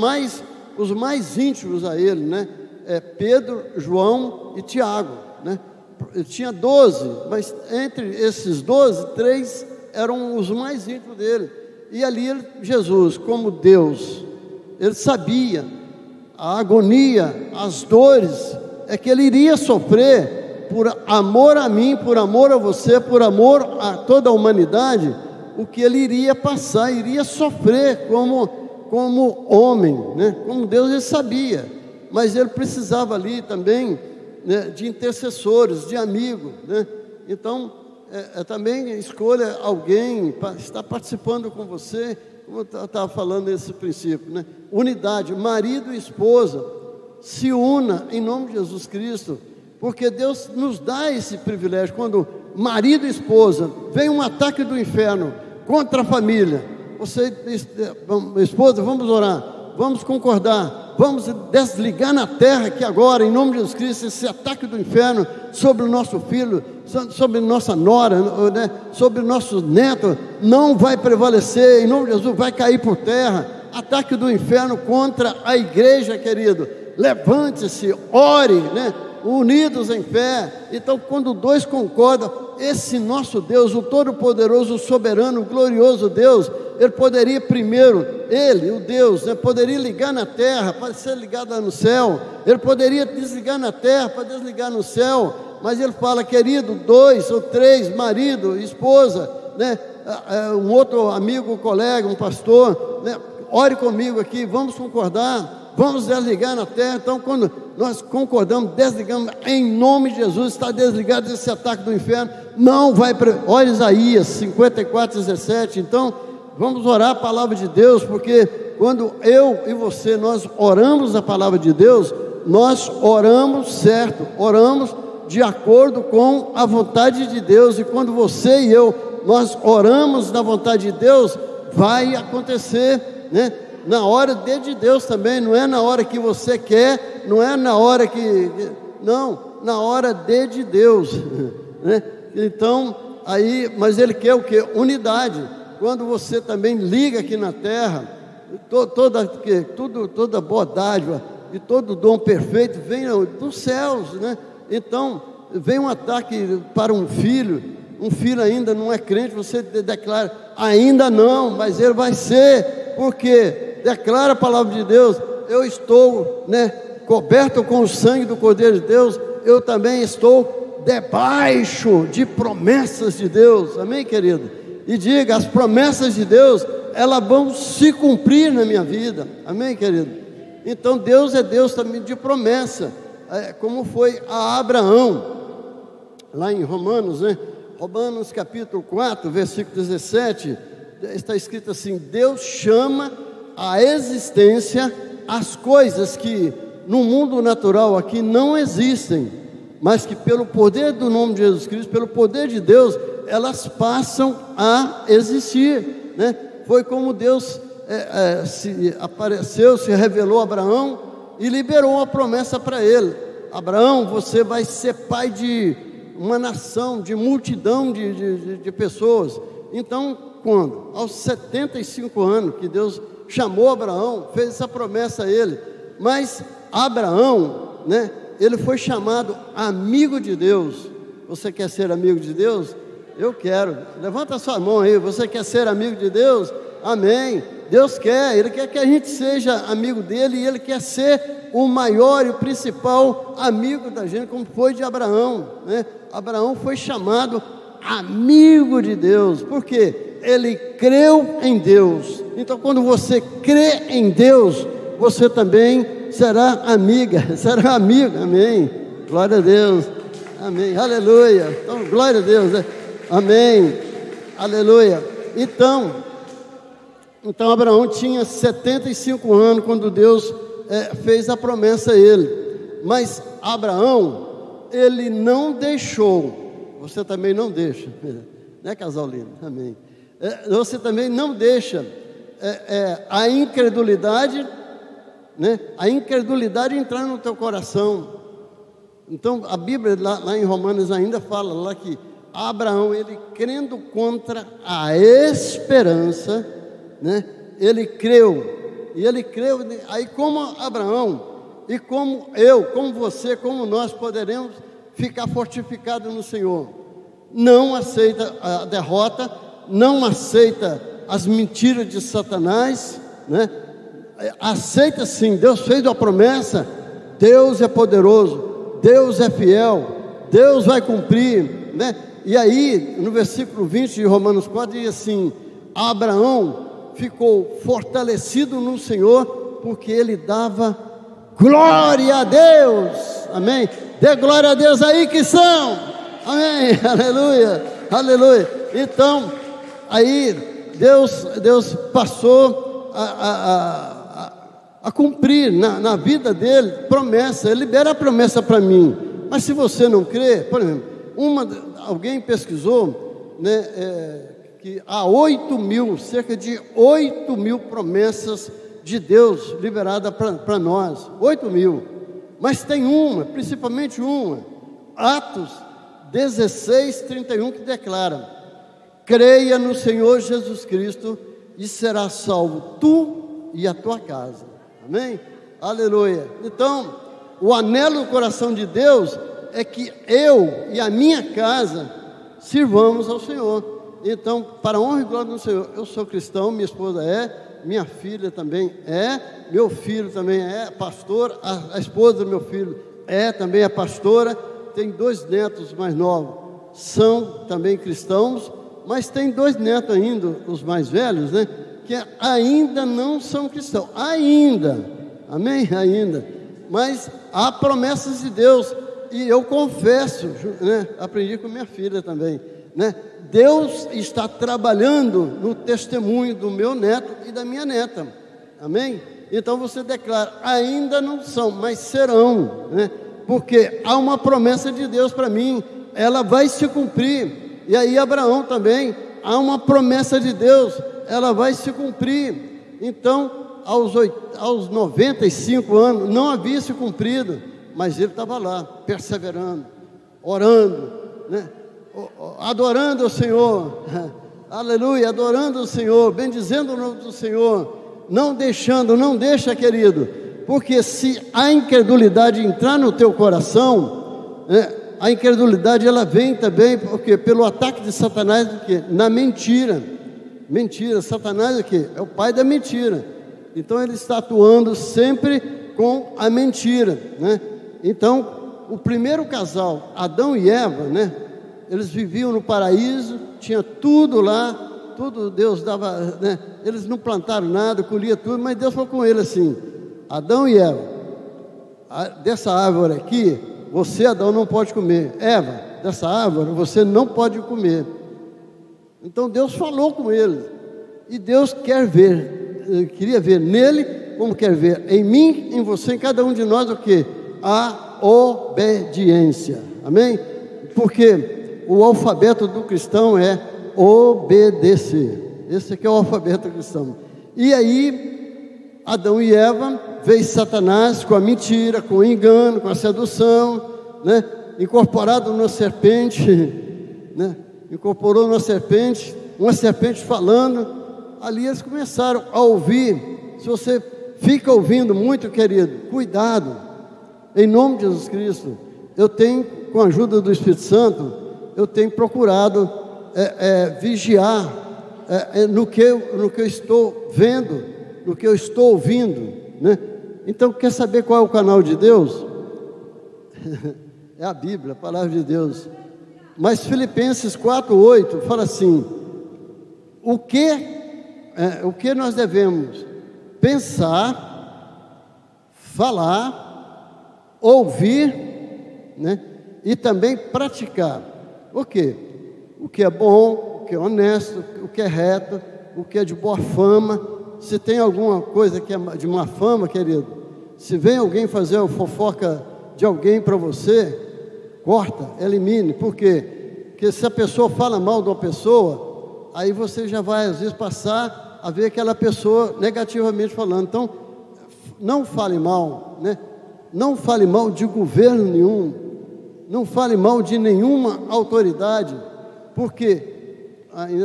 mais íntimos a Ele, né? Pedro, João e Tiago, né? Ele tinha 12, mas entre esses 12, 3 eram os mais íntimos dele. E ali Jesus, como Deus, Ele sabia a agonia, as dores, que Ele iria sofrer por amor a mim, por amor a você, por amor a toda a humanidade, o que Ele iria passar, iria sofrer como homem, né? Como Deus, Ele sabia, mas Ele precisava ali também, né, de intercessores, de amigos, né? Então, também escolha alguém para estar participando com você, como eu estava falando nesse princípio, né? Unidade, marido e esposa, se una em nome de Jesus Cristo, porque Deus nos dá esse privilégio. Quando marido e esposa, vem um ataque do inferno contra a família, você, esposa, vamos orar, vamos concordar, vamos desligar na terra que agora, em nome de Jesus Cristo, esse ataque do inferno sobre o nosso filho, sobre nossa nora, né, sobre o nosso neto, não vai prevalecer, em nome de Jesus, vai cair por terra. Ataque do inferno contra a igreja, querido, levante-se, ore, né, unidos em fé. Então, quando 2 concordam, esse nosso Deus, o Todo-Poderoso, o Soberano, o Glorioso Deus, Ele poderia primeiro, Ele, o Deus, né, poderia ligar na terra para ser ligado lá no céu, Ele poderia desligar na terra para desligar no céu, mas Ele fala, querido, 2 ou 3, marido, esposa, né, um outro amigo, colega, um pastor, né, ore comigo aqui, vamos concordar, vamos desligar na terra. Então, quando nós concordamos, desligamos, em nome de Jesus, está desligado esse ataque do inferno, não vai, olha Isaías 54:17. Então, vamos orar a palavra de Deus, porque quando eu e você, nós oramos a palavra de Deus, nós oramos certo, oramos de acordo com a vontade de Deus. E quando você e eu, nós oramos na vontade de Deus, vai acontecer, né? Na hora de Deus também, não é na hora que você quer, não é na hora não, na hora de Deus, né? Então, aí, mas Ele quer o quê? Unidade. Quando você também liga aqui na terra, toda boa dádiva e todo dom perfeito vem dos céus, né? Então, vem um ataque para um filho ainda não é crente, você declara, ainda não, mas ele vai ser, porque declara a palavra de Deus, eu estou, né, coberto com o sangue do Cordeiro de Deus, eu também estou debaixo de promessas de Deus, amém, querido? E diga, as promessas de Deus, elas vão se cumprir na minha vida, amém, querido? Então Deus é Deus também de promessa, como foi a Abraão, lá em Romanos, né? Romanos capítulo 4, versículo 17, está escrito assim, Deus chama a existência as coisas que no mundo natural aqui não existem, mas que pelo poder do nome de Jesus Cristo, pelo poder de Deus, elas passam a existir, né? Foi como Deus se revelou a Abraão e liberou uma promessa para ele. Abraão, você vai ser pai de uma nação, de multidão de pessoas. Então, quando? Aos 75 anos que Deus chamou Abraão, fez essa promessa a ele. Mas Abraão, né, ele foi chamado amigo de Deus. Você quer ser amigo de Deus? Eu quero. Levanta a sua mão aí. Você quer ser amigo de Deus? Amém. Deus quer, Ele quer que a gente seja amigo dEle, e Ele quer ser o maior e o principal amigo da gente, como foi de Abraão, né? Abraão foi chamado amigo de Deus, porque ele creu em Deus. Então, quando você crê em Deus, você também será amiga, será amigo, amém, glória a Deus, amém, aleluia, então, glória a Deus, né? Amém, aleluia. Então Abraão tinha 75 anos quando Deus fez a promessa a ele. Mas Abraão, ele não deixou, você também não deixa, né, casal lindo? Amém. Você também não deixa a incredulidade, né? A incredulidade entrar no teu coração. Então a Bíblia lá em Romanos ainda fala lá que Abraão, ele crendo contra a esperança, né? Ele creu, aí como Abraão, e como eu, como você, como nós poderemos ficar fortificados no Senhor? Não aceita a derrota, não aceita as mentiras de Satanás, né? Aceita sim, Deus fez uma promessa, Deus é poderoso, Deus é fiel, Deus vai cumprir, né? E aí, no versículo 20 de Romanos 4, diz assim, Abraão ficou fortalecido no Senhor, porque ele dava glória a Deus, amém? Dê glória a Deus aí que são, amém, aleluia, aleluia. Então, aí Deus passou a cumprir na vida dele, promessa, ele libera a promessa para mim. Mas se você não crê, por exemplo, alguém pesquisou, né, que há cerca de 8 mil promessas de Deus liberadas para nós, 8 mil, mas tem principalmente uma, Atos 16, 31, que declara, creia no Senhor Jesus Cristo e serás salvo tu e a tua casa, amém? Aleluia. Então, o anelo do coração de Deus é que eu e a minha casa sirvamos ao Senhor. Então, para a honra e glória do Senhor, eu sou cristão, minha esposa minha filha também meu filho também pastor, a esposa do meu filho também é pastora, tem 2 netos mais novos, são também cristãos, mas tem 2 netos ainda, os mais velhos, né, que ainda não são cristãos, amém? Ainda, mas há promessas de Deus, e eu confesso, né, aprendi com minha filha também, né, Deus está trabalhando no testemunho do meu neto e da minha neta, amém? Então você declara, ainda não são, mas serão, né? Porque há uma promessa de Deus para mim, ela vai se cumprir. E aí Abraão também, há uma promessa de Deus, ela vai se cumprir. Então, aos 95 anos, não havia se cumprido, mas ele estava lá, perseverando, orando, né? Adorando o Senhor, aleluia, adorando o Senhor, bendizendo o nome do Senhor, não deixa, querido, porque se a incredulidade entrar no teu coração, né, a incredulidade ela vem também, porque pelo ataque de Satanás, na mentira, Satanás é o pai da mentira, então ele está atuando sempre com a mentira, né? Então, o primeiro casal, Adão e Eva, né, eles viviam no paraíso, tinha tudo lá, tudo Deus dava, né? Eles não plantaram nada, colhia tudo, mas Deus falou com ele assim: Adão e Eva, dessa árvore aqui, você, Adão, não pode comer. Eva, dessa árvore, você não pode comer. Então Deus falou com eles, e Deus queria ver nele, como quer ver em mim, em você, em cada um de nós, o que? A obediência, amém? Porque o alfabeto do cristão é obedecer. Esse aqui é o alfabeto cristão. E aí, Adão e Eva, veio Satanás com a mentira, com o engano, com a sedução, né? Incorporado na serpente, né? Incorporou na serpente, uma serpente falando. Ali eles começaram a ouvir. Se você fica ouvindo muito, querido, cuidado, em nome de Jesus Cristo. Eu tenho, com a ajuda do Espírito Santo, eu tenho procurado vigiar no que eu estou vendo, no que eu estou ouvindo, né? Então, quer saber qual é o canal de Deus? É a Bíblia, a palavra de Deus. Mas Filipenses 4:8 fala assim: o que nós devemos pensar, falar, ouvir, né? E também praticar. O quê? O que é bom, o que é honesto, o que é reto, o que é de boa fama. Se tem alguma coisa que é de má fama, querido, se vem alguém fazer a fofoca de alguém para você, corta, elimine. Por quê? Porque se a pessoa fala mal de uma pessoa, aí você já vai às vezes passar a ver aquela pessoa negativamente falando. Então, não fale mal, né? Não fale mal de governo nenhum. Não fale mal de nenhuma autoridade, porque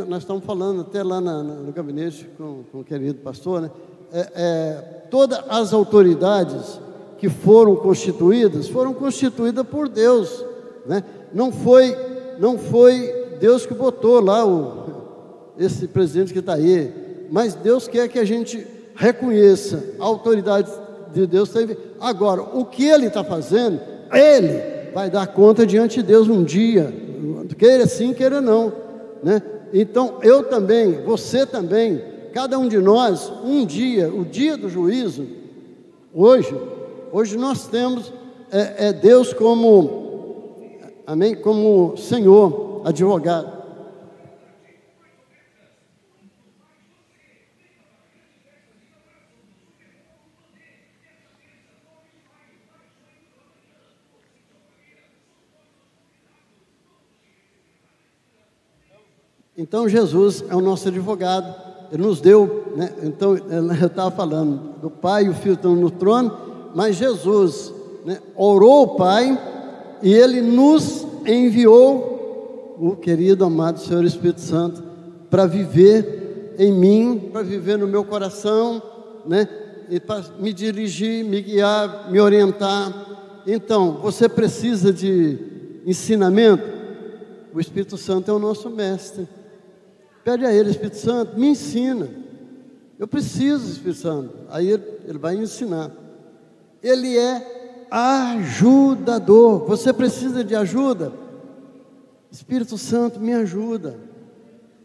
nós estamos falando até lá no gabinete com o querido pastor, né? Todas as autoridades que foram constituídas por Deus, né? Não foi Deus que botou lá esse presidente que está aí, mas Deus quer que a gente reconheça a autoridade de Deus. Agora, o que ele está fazendo, ele vai dar conta diante de Deus um dia, queira sim, queira não, né? Então, eu também, você também, cada um de nós, um dia, o dia do juízo, hoje nós temos Deus como, amém, como Senhor, advogado. Então Jesus é o nosso advogado, Ele nos deu, né? Então eu estava falando do Pai e o Filho estão no trono, mas Jesus, né, orou ao Pai e Ele nos enviou o querido, amado Senhor Espírito Santo para viver em mim, para viver no meu coração, né? E para me dirigir, me guiar, me orientar. Então, você precisa de ensinamento? O Espírito Santo é o nosso mestre. Pede a Ele: Espírito Santo, me ensina. Eu preciso, Espírito Santo. Aí Ele vai ensinar. Ele é ajudador. Você precisa de ajuda? Espírito Santo, me ajuda,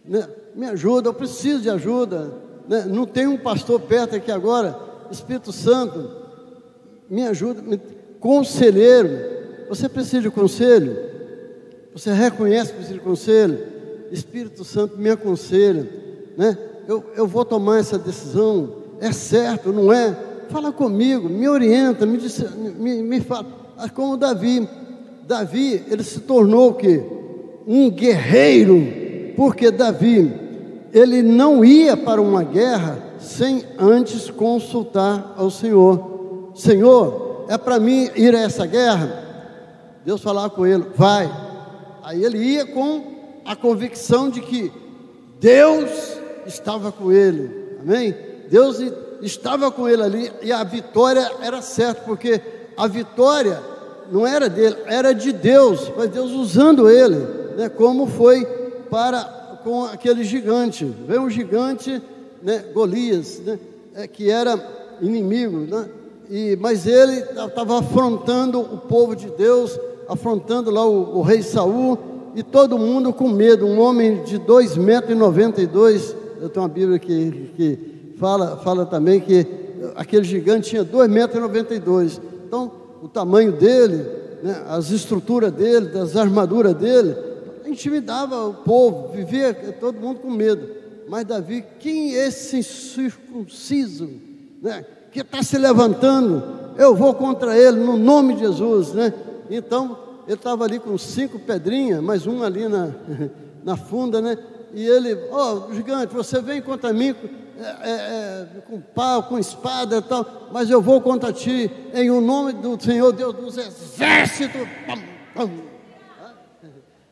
né? Me ajuda, eu preciso de ajuda, né? Não tem um pastor perto aqui agora. Espírito Santo, me ajuda. Conselheiro, você precisa de conselho? Você reconhece que precisa de conselho? Espírito Santo, me aconselha, né? Eu vou tomar essa decisão, é certo, não é? Fala comigo, me orienta, me fala. Como Davi, ele se tornou o quê? Um guerreiro, porque Davi, ele não ia para uma guerra sem antes consultar ao Senhor. Senhor, é para mim ir a essa guerra? Deus falava com ele, vai. Aí ele ia com a convicção de que Deus estava com ele, amém? Deus estava com ele ali, e a vitória era certa, porque a vitória não era dele, era de Deus, mas Deus usando ele, né, como foi com aquele gigante. Veio um gigante, né, Golias, né, que era inimigo, né, mas ele estava afrontando o povo de Deus, afrontando lá o rei Saul, e todo mundo com medo. Um homem de 2,92 m, eu tenho uma Bíblia que fala também que aquele gigante tinha 2,92 m. Então, o tamanho dele, né, as estruturas dele, das armaduras dele, intimidava o povo, vivia todo mundo com medo. Mas Davi, quem é esse incircunciso, né, que está se levantando? Eu vou contra ele no nome de Jesus, né? Então, ele estava ali com 5 pedrinhas, mais um ali na funda, né? E ele, gigante, você vem contra mim com pau, com espada e tal, mas eu vou contra ti, em o nome do Senhor Deus dos exércitos.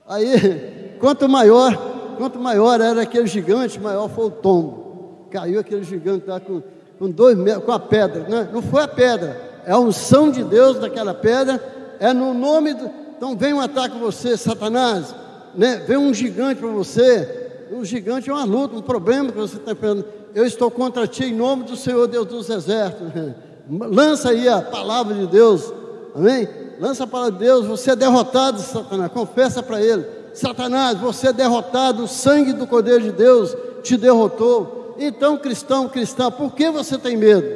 Aí, quanto maior era aquele gigante, maior foi o tombo. Caiu aquele gigante lá com 2 metros, com a pedra, né? Não foi a pedra, é a unção de Deus daquela pedra, é no nome do... Então vem um ataque a você, Satanás, né? Vem um gigante para você. Um gigante é uma luta, um problema que você está enfrentando. Eu estou contra ti em nome do Senhor Deus dos exércitos. Lança aí a palavra de Deus, amém? Lança a palavra de Deus. Você é derrotado, Satanás, confessa para ele. Satanás, você é derrotado, o sangue do Cordeiro de Deus te derrotou. Então, cristão, por que você tem medo?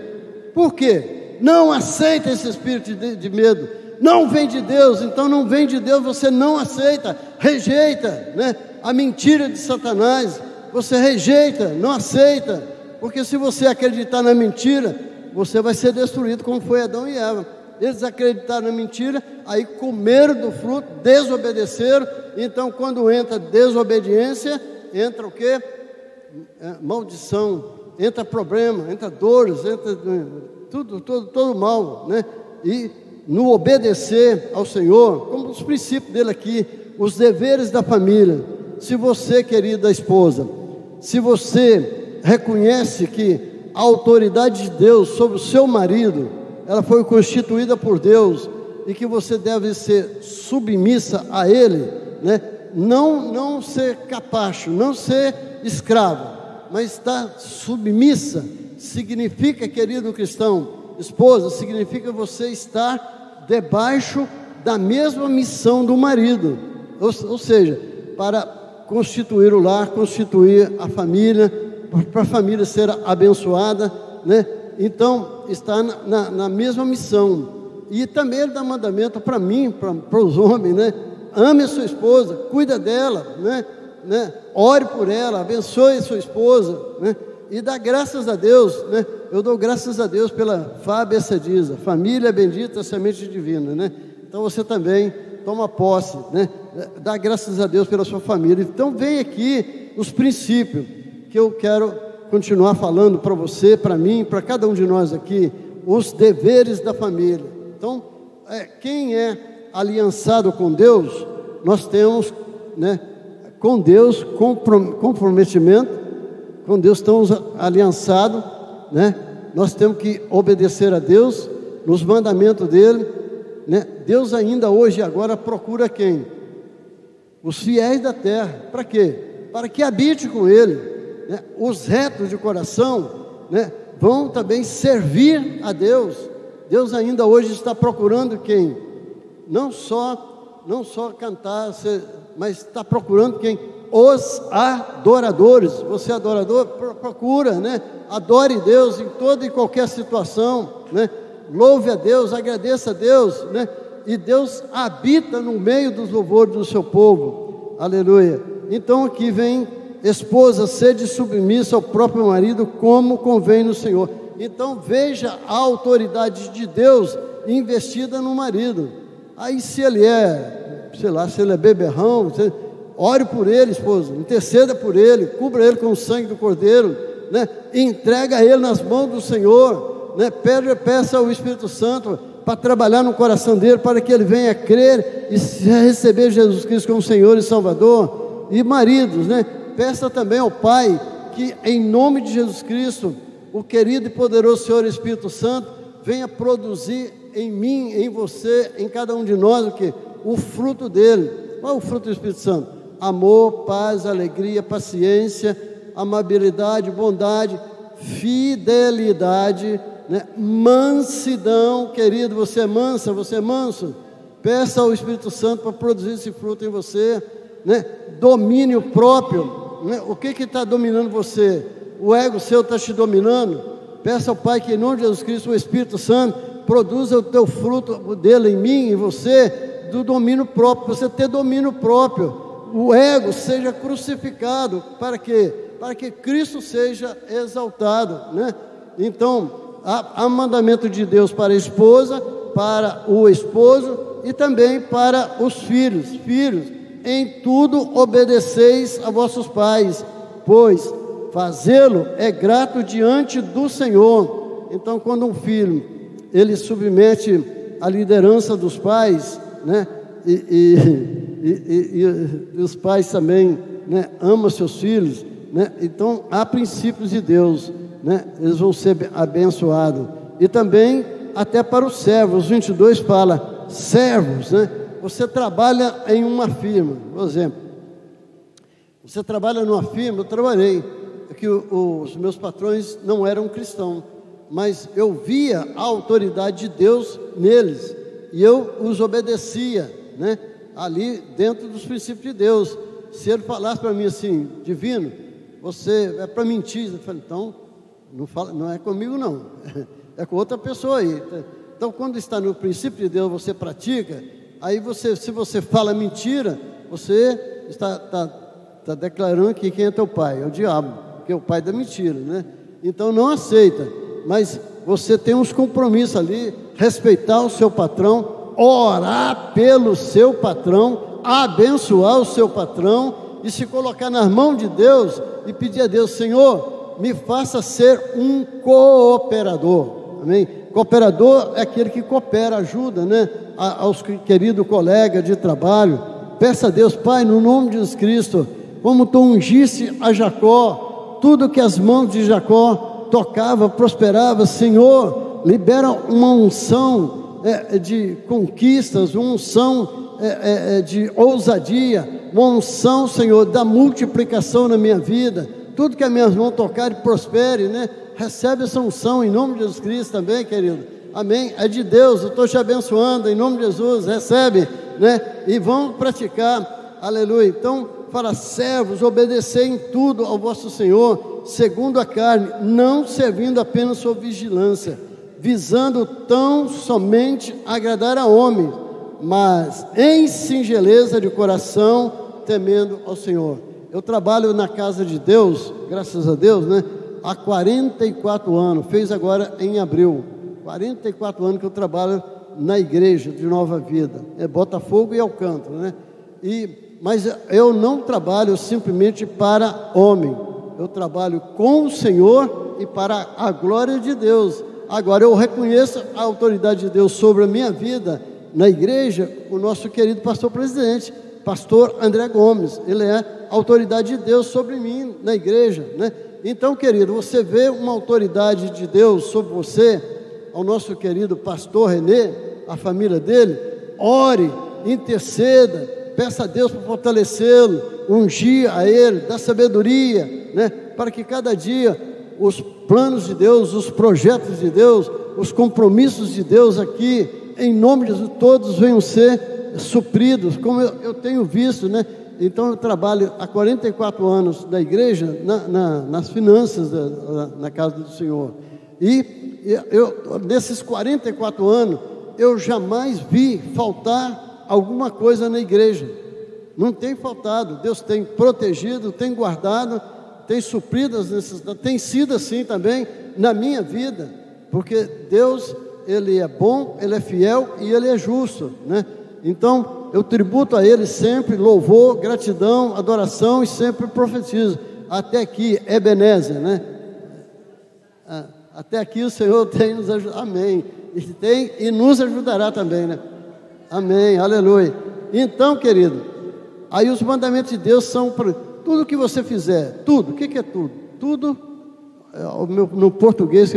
Por quê? Não aceita esse espírito de medo. Não vem de Deus, então não vem de Deus, você não aceita, rejeita, né, a mentira de Satanás, você rejeita, não aceita, porque se você acreditar na mentira, você vai ser destruído, como foi Adão e Eva. Eles acreditaram na mentira, aí comeram do fruto, desobedeceram. Então, quando entra desobediência, entra o quê? Maldição, entra problema, entra dores, entra todo mal, né? E no obedecer ao Senhor, como os princípios dele aqui, os deveres da família. Se você, querida esposa, se você reconhece que a autoridade de Deus sobre o seu marido, ela foi constituída por Deus, e que você deve ser submissa a ele, né? Não ser capacho, não ser escravo, mas estar submissa, significa, querido cristão, esposa, significa você estar debaixo da mesma missão do marido, ou seja, para constituir o lar, constituir a família, para a família ser abençoada, né? Então, está na mesma missão. E também ele dá mandamento para mim, para os homens, né? Ame a sua esposa, cuida dela, né? Ore por ela, abençoe a sua esposa, né? E dá graças a Deus, né? Eu dou graças a Deus pela Fábia Cediza, família bendita, semente divina, né? Então você também toma posse, né? Dá graças a Deus pela sua família. Então vem aqui os princípios que eu quero continuar falando para você, para mim, para cada um de nós aqui, os deveres da família. Então, quem é aliançado com Deus, nós temos, né, com Deus comprometimento. Com Deus estamos aliançados, né? Nós temos que obedecer a Deus, nos mandamentos dele, né? Deus ainda hoje e agora procura quem? Os fiéis da terra. Para quê? Para que habite com ele, né? Os retos de coração, né, vão também servir a Deus. Deus ainda hoje está procurando quem? Não só cantar, mas está procurando quem? Os adoradores. Você é adorador? Procura, né? Adore Deus em toda e qualquer situação, né? Louve a Deus, agradeça a Deus, né? E Deus habita no meio dos louvores do seu povo, aleluia. Então aqui vem: esposa, sede submissa ao próprio marido, como convém no Senhor. Então veja a autoridade de Deus investida no marido. Aí se ele é, sei lá, se ele é beberrão, ore por ele, esposa, interceda por ele, cubra ele com o sangue do Cordeiro, né? Entrega ele nas mãos do Senhor, né? Peça ao Espírito Santo para trabalhar no coração dele, para que ele venha crer e receber Jesus Cristo como Senhor e Salvador. E maridos, né? Peça também ao Pai que, em nome de Jesus Cristo, o querido e poderoso Senhor Espírito Santo venha produzir em mim, em você, em cada um de nós, o que? O fruto dele. Qual é o fruto do Espírito Santo? Amor, paz, alegria, paciência, amabilidade, bondade, fidelidade, né? Mansidão. Querido, você é mansa, você é manso? Peça ao Espírito Santo para produzir esse fruto em você, né? Domínio próprio, né? O que está dominando você? O ego seu está te dominando? Peça ao Pai que, em nome de Jesus Cristo, o Espírito Santo produza o teu fruto dele em mim, em você, do domínio próprio. Você ter domínio próprio, o ego seja crucificado. Para quê? Para que Cristo seja exaltado, né? Então, há mandamento de Deus para a esposa, para o esposo e também para os filhos. Filhos, em tudo obedeceis a vossos pais, pois fazê-lo é grato diante do Senhor. Então, quando um filho ele submete a liderança dos pais, né? E os pais também, né, amam seus filhos, né? Então há princípios de Deus, né? Eles vão ser abençoados. E também até para os servos. 22 fala servos, né? Você trabalha em uma firma, por exemplo, você trabalha numa firma. Eu trabalhei, que os meus patrões não eram cristãos, mas eu via a autoridade de Deus neles e eu os obedecia, né? Ali dentro dos princípios de Deus. Se ele falasse para mim assim: Divino, você é para mentir, eu falei: então não é comigo não, é com outra pessoa aí. Então, quando está no princípio de Deus, você pratica. Aí se você fala mentira, você está declarando que quem é teu pai? É o diabo, que é o pai da mentira, né? Então não aceita, mas você tem uns compromissos ali: respeitar o seu patrão, orar pelo seu patrão, abençoar o seu patrão e se colocar nas mãos de Deus e pedir a Deus: Senhor, me faça ser um cooperador. Amém? Cooperador é aquele que coopera, ajuda, né? Aos queridos colegas de trabalho. Peça a Deus: Pai, no nome de Jesus Cristo, como tu ungiste a Jacó, tudo que as mãos de Jacó tocava, prosperava. Senhor, libera uma unção de conquistas, uma unção de ousadia, uma unção, Senhor, da multiplicação na minha vida. Tudo que as minhas mãos tocarem prospere, né? Recebe essa unção em nome de Jesus Cristo também, querido. Amém? É de Deus, eu estou te abençoando em nome de Jesus. Recebe, né? E vamos praticar, aleluia. Então, para servos, obedecer em tudo ao vosso Senhor, segundo a carne, não servindo apenas sob vigilância, visando tão somente agradar a homens, mas em singeleza de coração, temendo ao Senhor. Eu trabalho na casa de Deus, graças a Deus, né? Há 44 anos, fez agora em abril, 44 anos que eu trabalho na igreja de Nova Vida, Botafogo e Alcântara, né? Mas eu não trabalho simplesmente para homem, eu trabalho com o Senhor e para a glória de Deus. Agora eu reconheço a autoridade de Deus sobre a minha vida na igreja, o nosso querido pastor presidente, pastor André Gomes, ele é a autoridade de Deus sobre mim na igreja, né? Então, querido, você vê uma autoridade de Deus sobre você, ao nosso querido pastor Renê, a família dele, ore, interceda, peça a Deus para fortalecê-lo, ungir a ele, dar sabedoria, né? Para que cada dia os planos de Deus, os projetos de Deus, os compromissos de Deus aqui, em nome de Jesus, todos venham ser supridos, como eu tenho visto, né? Então eu trabalho há 44 anos na igreja, nas finanças na casa do Senhor. E nesses 44 anos, eu jamais vi faltar alguma coisa na igreja. Não tem faltado. Deus tem protegido, tem guardado, tem suprido as necessidades. Tem sido assim também na minha vida, porque Deus, Ele é bom, Ele é fiel e Ele é justo, né? Então, eu tributo a Ele sempre louvor, gratidão, adoração e sempre profetizo. Até aqui, Ebenezer, né? Até aqui o Senhor tem nos ajudado, amém. E nos ajudará também, né? Amém, aleluia. Então, querido, aí os mandamentos de Deus são para tudo que você fizer, tudo. O que é tudo? Tudo, no português,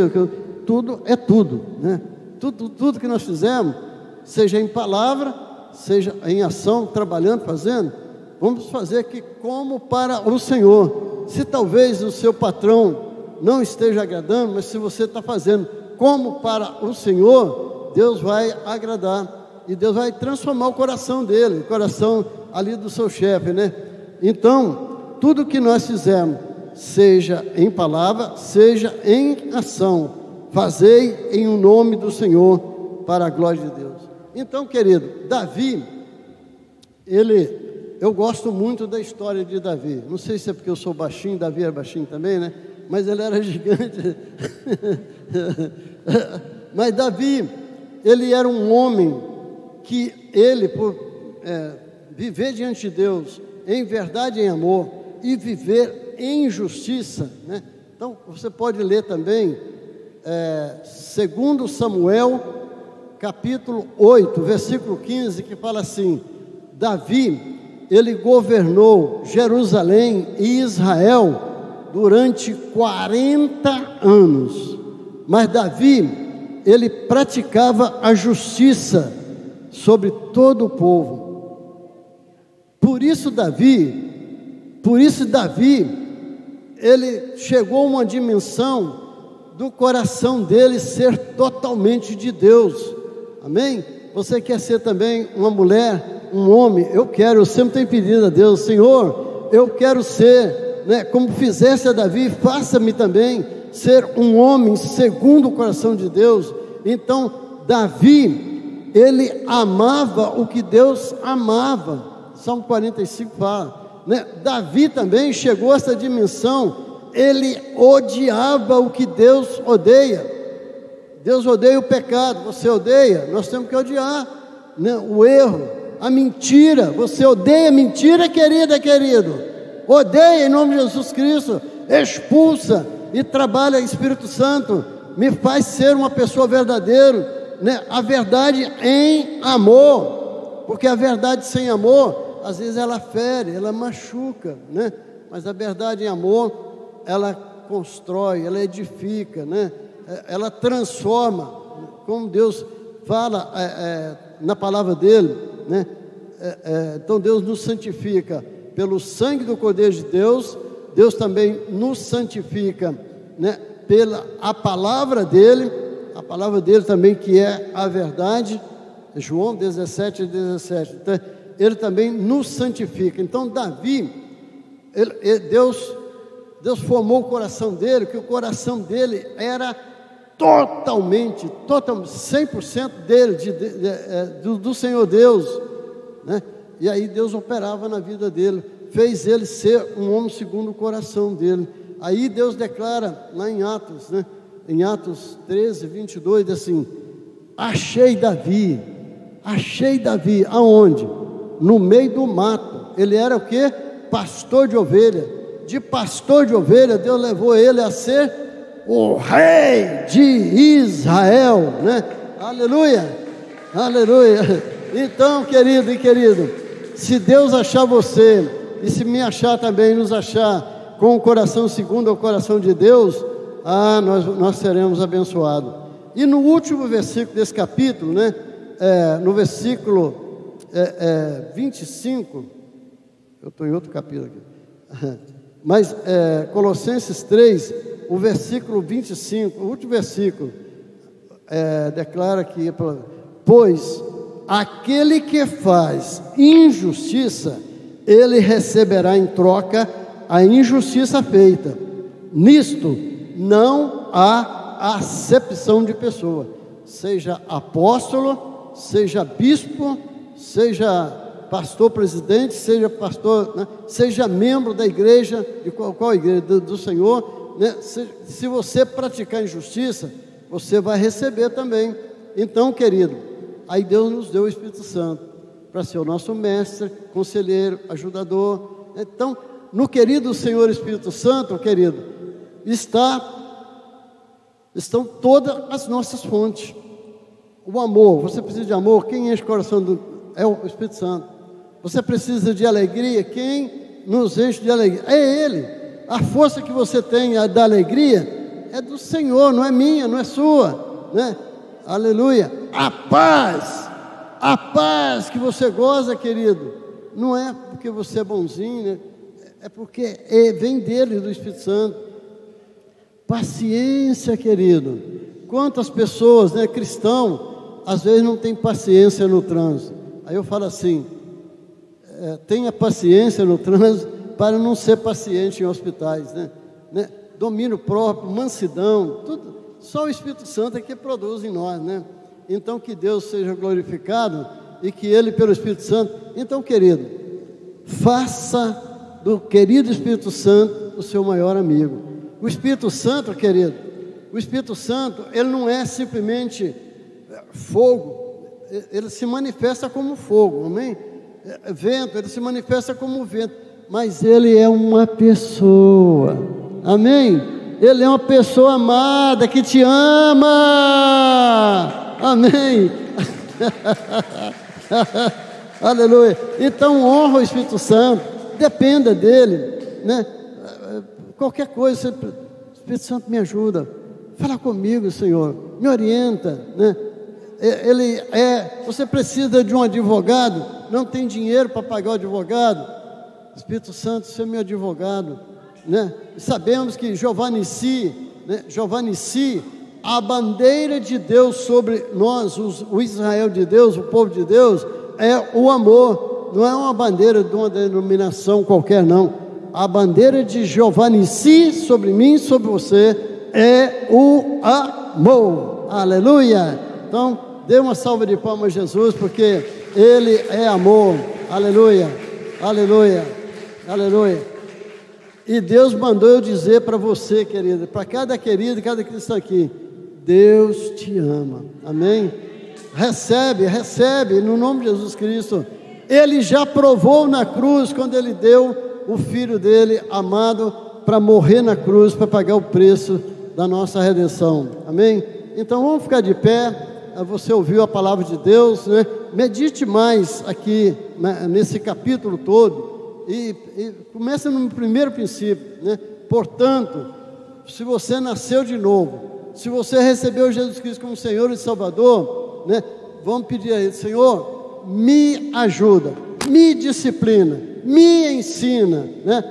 tudo é tudo, né? Tudo que nós fizermos, seja em palavra, seja em ação, trabalhando, fazendo, vamos fazer aqui como para o Senhor. Se talvez o seu patrão não esteja agradando, mas se você está fazendo como para o Senhor, Deus vai agradar, e Deus vai transformar o coração dele, o coração ali do seu chefe, né? Então, tudo que nós fizermos, seja em palavra, seja em ação, fazei em o nome do Senhor, para a glória de Deus. Então, querido, Davi, eu gosto muito da história de Davi. Não sei se é porque eu sou baixinho, Davi era baixinho também, né? Mas ele era gigante. Mas Davi, ele era um homem que ele, por viver diante de Deus, em verdade e em amor, e viver em justiça, né? Então, você pode ler também, 2 Samuel, capítulo 8, versículo 15, que fala assim: Davi, ele governou Jerusalém e Israel durante 40 anos, mas Davi, ele praticava a justiça sobre todo o povo. Por isso Davi, ele chegou a uma dimensão do coração dele ser totalmente de Deus, amém? Você quer ser também uma mulher, um homem? Eu sempre tenho pedido a Deus: Senhor, eu quero ser, né, como fizesse a Davi, faça-me também ser um homem segundo o coração de Deus. Então, Davi, ele amava o que Deus amava. Salmo 45 fala, né? Davi também chegou a essa dimensão, ele odiava o que Deus odeia. Deus odeia o pecado, você odeia? Nós temos que odiar, né? O erro, a mentira, você odeia a mentira, querida, querido? Odeia em nome de Jesus Cristo, expulsa e trabalha Espírito Santo, me faz ser uma pessoa verdadeira, né? A verdade em amor, porque a verdade sem amor, às vezes ela fere, ela machuca, né? Mas a verdade em amor, ela constrói, ela edifica, né? Ela transforma, como Deus fala na palavra dele, né? Então Deus nos santifica pelo sangue do Cordeiro de Deus. Deus também nos santifica, né, pela a palavra dele também, que é a verdade. João 17:17. Então, ele também nos santifica. Então Davi, Deus formou o coração dele, que o coração dele era totalmente 100% dele, do Senhor Deus, né? E aí Deus operava na vida dele, fez ele ser um homem segundo o coração dele. Aí Deus declara lá em Atos, né? Em Atos 13:22, assim: achei Davi, aonde? No meio do mato. Ele era o quê? Pastor de ovelha. De pastor de ovelha, Deus levou ele a ser o rei de Israel, né? Aleluia, aleluia. Então, querido e querido, se Deus achar você, e se me achar também, nos achar com o coração segundo ao coração de Deus, nós seremos abençoados. E no último versículo desse capítulo, né, no versículo 25, eu estou em outro capítulo aqui, mas Colossenses 3, o versículo 25, o último versículo, declara que: pois aquele que faz injustiça, ele receberá em troca a injustiça feita. Nisto não há acepção de pessoa, seja apóstolo, seja bispo, seja pastor presidente, seja pastor, né? Seja membro da igreja, de qual igreja? Do Senhor, né? Se você praticar injustiça, você vai receber também. Então, querido, aí Deus nos deu o Espírito Santo para ser o nosso mestre, conselheiro, ajudador. Então, no querido Senhor Espírito Santo, querido, estão todas as nossas fontes. O amor, você precisa de amor, quem enche o coração é o Espírito Santo. Você precisa de alegria, quem nos enche de alegria? É Ele. A força que você tem da alegria é do Senhor, não é minha, não é sua, né? Aleluia. A paz que você goza, querido, não é porque você é bonzinho, né? É porque vem dele, do Espírito Santo. Paciência, querido. Quantas pessoas, né, cristão, às vezes não tem paciência no trânsito. Aí eu falo assim, tenha paciência no trânsito para não ser paciente em hospitais, né? Domínio próprio, mansidão, tudo. Só o Espírito Santo é que produz em nós, né? Então que Deus seja glorificado e que Ele pelo Espírito Santo. Então, querido, faça do querido Espírito Santo o seu maior amigo. O Espírito Santo, querido, o Espírito Santo, ele não é simplesmente fogo, ele se manifesta como fogo, amém? Vento, ele se manifesta como vento, mas ele é uma pessoa, amém? Ele é uma pessoa amada que te ama, amém? Aleluia. Então honra o Espírito Santo, dependa dele, né? Qualquer coisa, Espírito Santo me ajuda, fala comigo, Senhor, me orienta, né? Você precisa de um advogado, não tem dinheiro para pagar o advogado, Espírito Santo, você é meu advogado, né? Sabemos que Jeová Nissi, né? Jeová Nissi, a bandeira de Deus sobre nós, o Israel de Deus, o povo de Deus, é o amor, não é uma bandeira de uma denominação qualquer, não. A bandeira de Jeová Nissi sobre mim, sobre você, é o amor. Aleluia. Então, dê uma salva de palmas a Jesus, porque Ele é amor. Aleluia, aleluia, aleluia. E Deus mandou eu dizer para você, querida, para cada querido, cada cristão aqui, Deus te ama, amém? Recebe, no nome de Jesus Cristo. Ele já provou na cruz, quando Ele deu o Filho dele, amado, para morrer na cruz, para pagar o preço da nossa redenção, amém? Então vamos ficar de pé. Você ouviu a palavra de Deus, né? Medite mais aqui, né, nesse capítulo todo, e começa no primeiro princípio, né? Portanto, se você nasceu de novo, se você recebeu Jesus Cristo como Senhor e Salvador, né? Vamos pedir a Ele, Senhor, me ajuda, me disciplina, me ensina, né,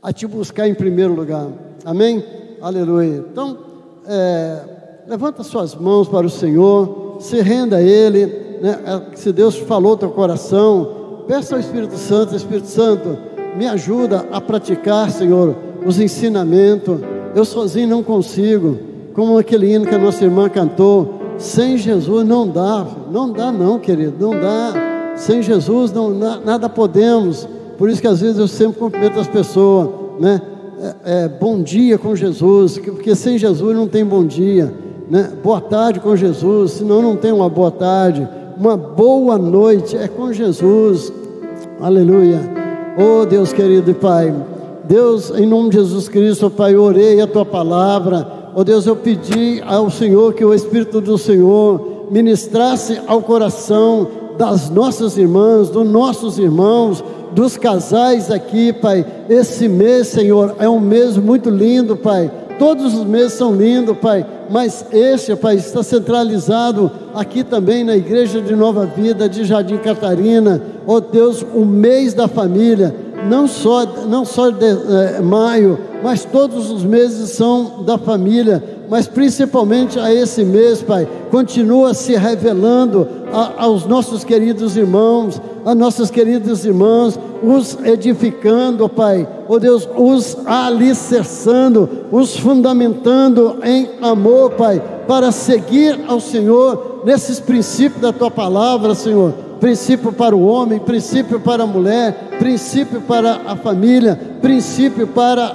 a te buscar em primeiro lugar, amém? Aleluia. Então, levanta suas mãos para o Senhor, se renda a Ele, né? Se Deus falou teu coração, peça ao Espírito Santo, me ajuda a praticar, Senhor, os ensinamentos. Eu sozinho não consigo, como aquele hino que a nossa irmã cantou, sem Jesus não dá não, querido, não dá. Sem Jesus nada podemos. Por isso que às vezes eu sempre cumprimento as pessoas, né? Bom dia com Jesus, porque sem Jesus não tem bom dia, né? Boa tarde com Jesus, senão não tem uma boa tarde. Uma boa noite é com Jesus. Aleluia. Oh Deus querido e Pai, Deus, em nome de Jesus Cristo, Pai, eu orei a Tua palavra. Oh Deus, eu pedi ao Senhor que o Espírito do Senhor ministrasse ao coração das nossas irmãs, dos nossos irmãos, dos casais aqui, Pai. Esse mês, Senhor, é um mês muito lindo, Pai. Todos os meses são lindos, Pai, mas este, Pai, está centralizado aqui também na Igreja de Nova Vida de Jardim Catarina. Oh Deus, o mês da família, não só de maio, mas todos os meses são da família, mas principalmente a esse mês, Pai, continua se revelando aos nossos queridos irmãos, a nossas queridas irmãs, os edificando, Pai, oh Deus, os alicerçando, os fundamentando em amor, Pai, para seguir ao Senhor nesses princípios da Tua palavra, Senhor. Princípio para o homem, princípio para a mulher, princípio para a família, princípio para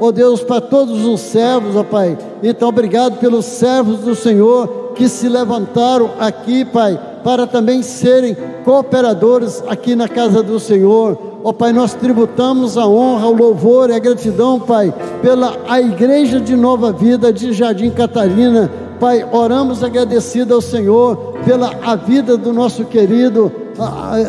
ó Deus, para todos os servos, ó Pai. Então, obrigado pelos servos do Senhor que se levantaram aqui, Pai, para também serem cooperadores aqui na casa do Senhor. Ó Pai, nós tributamos a honra, o louvor e a gratidão, Pai, pela a Igreja de Nova Vida de Jardim Catarina. Pai, oramos agradecido ao Senhor pela a vida do nosso querido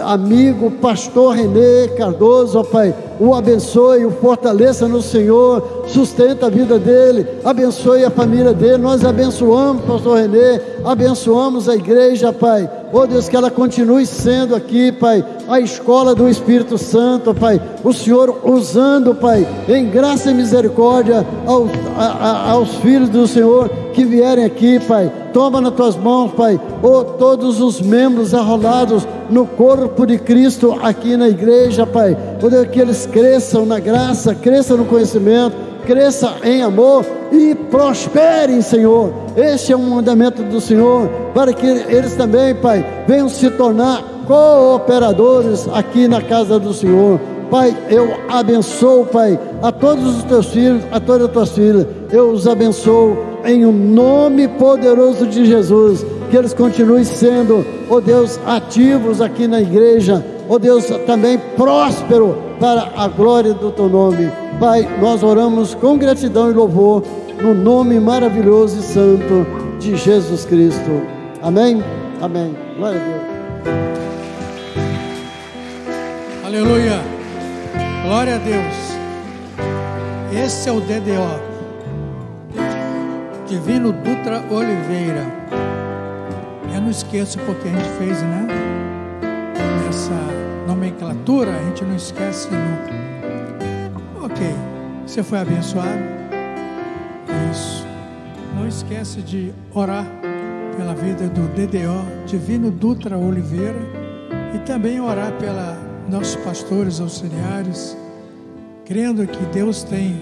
amigo, pastor Renê Cardoso, ó Pai, o abençoe, o fortaleça no Senhor, sustenta a vida dele, abençoe a família dele. Nós abençoamos pastor Renê, abençoamos a igreja, Pai, ó Deus, que ela continue sendo aqui, Pai, a escola do Espírito Santo, ó Pai, o Senhor usando, Pai, em graça e misericórdia aos filhos do Senhor que vierem aqui, Pai. Toma nas tuas mãos, Pai, todos os membros arrolados no corpo de Cristo aqui na igreja, Pai, que eles cresçam na graça, cresçam no conhecimento, cresçam em amor e prosperem, Senhor. Este é um mandamento do Senhor, para que eles também, Pai, venham se tornar cooperadores aqui na casa do Senhor. Pai, eu abençoo, Pai, a todos os teus filhos, a todas as tuas filhas, eu os abençoo em um nome poderoso de Jesus, que eles continuem sendo, ó Deus, ativos aqui na igreja, ó Deus, também próspero para a glória do teu nome. Pai, nós oramos com gratidão e louvor, no nome maravilhoso e santo de Jesus Cristo. Amém? Amém. Glória a Deus. Aleluia. Glória a Deus. Esse é o DDO, Divino Dutra Oliveira. Eu não esqueço porque a gente fez, né? Essa nomenclatura, a gente não esquece nunca. Ok, você foi abençoado? Isso. Não esquece de orar pela vida do DDO, Divino Dutra Oliveira, e também orar pela nossos pastores auxiliares, crendo que Deus tem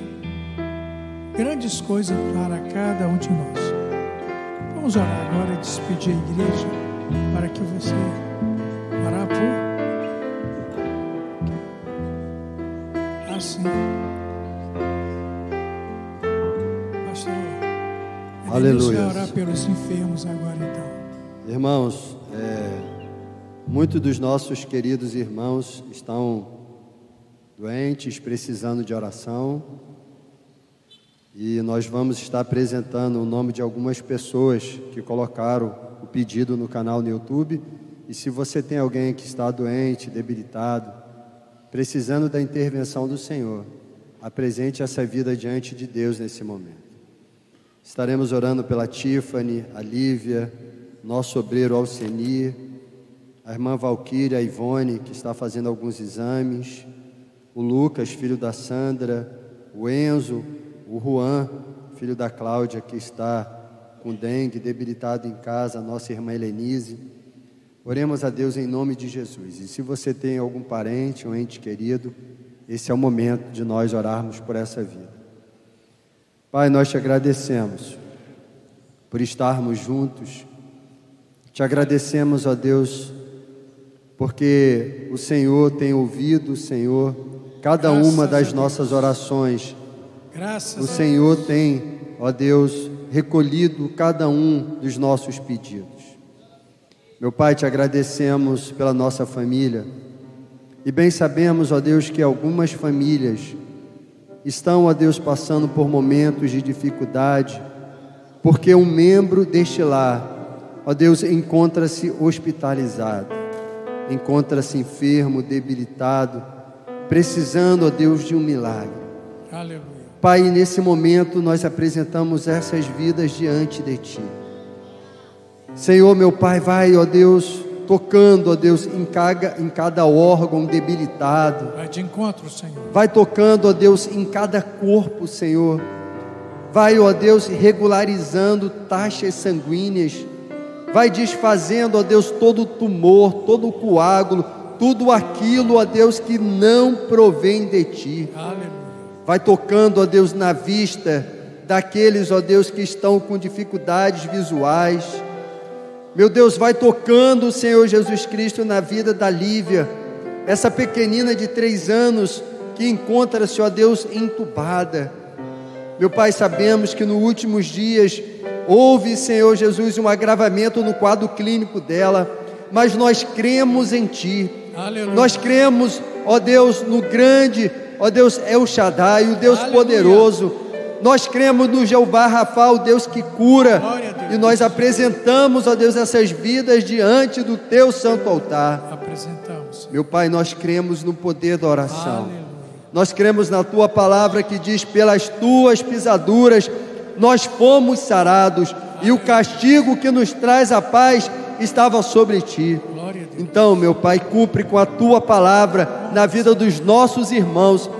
grandes coisas para cada um de nós. Vamos orar agora e despedir a igreja, para que você orar por assim. Pastor, aleluia. Vamos orar pelos enfermos agora então. Irmãos, muitos dos nossos queridos irmãos estão doentes, precisando de oração, e nós vamos estar apresentando o nome de algumas pessoas que colocaram o pedido no canal no YouTube. E se você tem alguém que está doente, debilitado, precisando da intervenção do Senhor, apresente essa vida diante de Deus nesse momento. Estaremos orando pela Tiffany, a Lívia, nosso obreiro Alcenir, a irmã Valquíria, a Ivone, que está fazendo alguns exames, o Lucas, filho da Sandra, o Enzo, o Juan, filho da Cláudia, que está com dengue, debilitado em casa, a nossa irmã Helenise. Oremos a Deus em nome de Jesus. E se você tem algum parente ou ente querido, esse é o momento de nós orarmos por essa vida. Pai, nós te agradecemos por estarmos juntos. Te agradecemos, ó Deus, porque o Senhor tem ouvido, Senhor, cada uma das nossas orações. O Senhor tem, ó Deus, recolhido cada um dos nossos pedidos. Meu Pai, te agradecemos pela nossa família, e bem sabemos, ó Deus, que algumas famílias estão, ó Deus, passando por momentos de dificuldade, porque um membro deste lar, ó Deus, encontra-se hospitalizado, encontra-se enfermo, debilitado, precisando, ó Deus, de um milagre. Aleluia. Pai, nesse momento nós apresentamos essas vidas diante de Ti. Senhor, meu Pai, vai, ó Deus, tocando, ó Deus, em cada órgão debilitado. Vai de encontro, Senhor. Vai tocando, ó Deus, em cada corpo, Senhor. Vai, ó Deus, regularizando taxas sanguíneas. Vai desfazendo, ó Deus, todo tumor, todo coágulo, tudo aquilo, ó Deus, que não provém de Ti. Aleluia. Vai tocando, ó Deus, na vista daqueles, ó Deus, que estão com dificuldades visuais. Meu Deus, vai tocando, Senhor Jesus Cristo, na vida da Lívia, essa pequenina de 3 anos, que encontra-se, ó Deus, entubada. Meu Pai, sabemos que nos últimos dias houve, Senhor Jesus, um agravamento no quadro clínico dela, mas nós cremos em Ti. Aleluia. Nós cremos, ó Deus, no grande, ó Deus, El Shaddai, o Deus Aleluia. poderoso. Nós cremos no Jeová Rafa, o Deus que cura. Glória a Deus. E nós apresentamos, ó Deus, essas vidas diante do Teu santo altar. Apresentamos. Meu Pai, nós cremos no poder da oração. Aleluia. Nós cremos na Tua palavra que diz: pelas Tuas pisaduras nós fomos sarados, e o castigo que nos traz a paz estava sobre Ti. Glória a Deus. Então, meu Pai, cumpre com a Tua palavra na vida dos nossos irmãos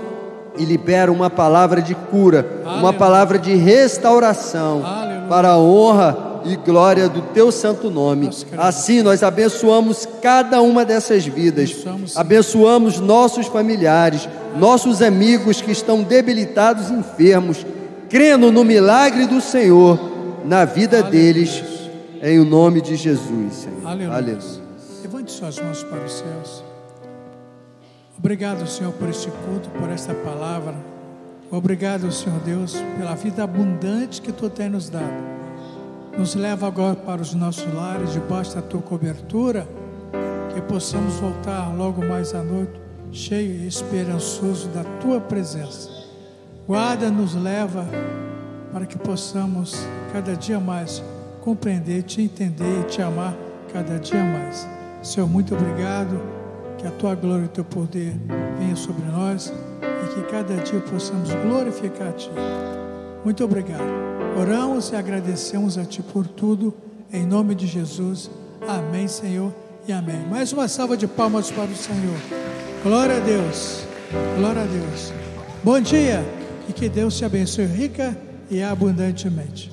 e libera uma palavra de cura, uma palavra de restauração, Aleluia. para a honra e glória do Teu santo nome. Assim nós abençoamos cada uma dessas vidas, abençoamos nossos familiares, nossos amigos que estão debilitados e enfermos, crendo no milagre do Senhor na vida deles, em o nome de Jesus, Senhor. Aleluia. Aleluia. Levante suas mãos para os céus. Obrigado, Senhor, por este culto, por esta palavra. Obrigado, Senhor Deus, pela vida abundante que Tu tens nos dado. Nos leva agora para os nossos lares, debaixo da Tua cobertura, que possamos voltar logo mais à noite, cheio e esperançoso da Tua presença. Guarda, nos leva para que possamos cada dia mais compreender, Te entender e Te amar cada dia mais. Senhor, muito obrigado, que a Tua glória e o Teu poder venha sobre nós e que cada dia possamos glorificar a Ti. Muito obrigado. Oramos e agradecemos a Ti por tudo, em nome de Jesus. Amém, Senhor, e amém. Mais uma salva de palmas para o Senhor. Glória a Deus, glória a Deus. Bom dia e que Deus te abençoe rica e abundantemente.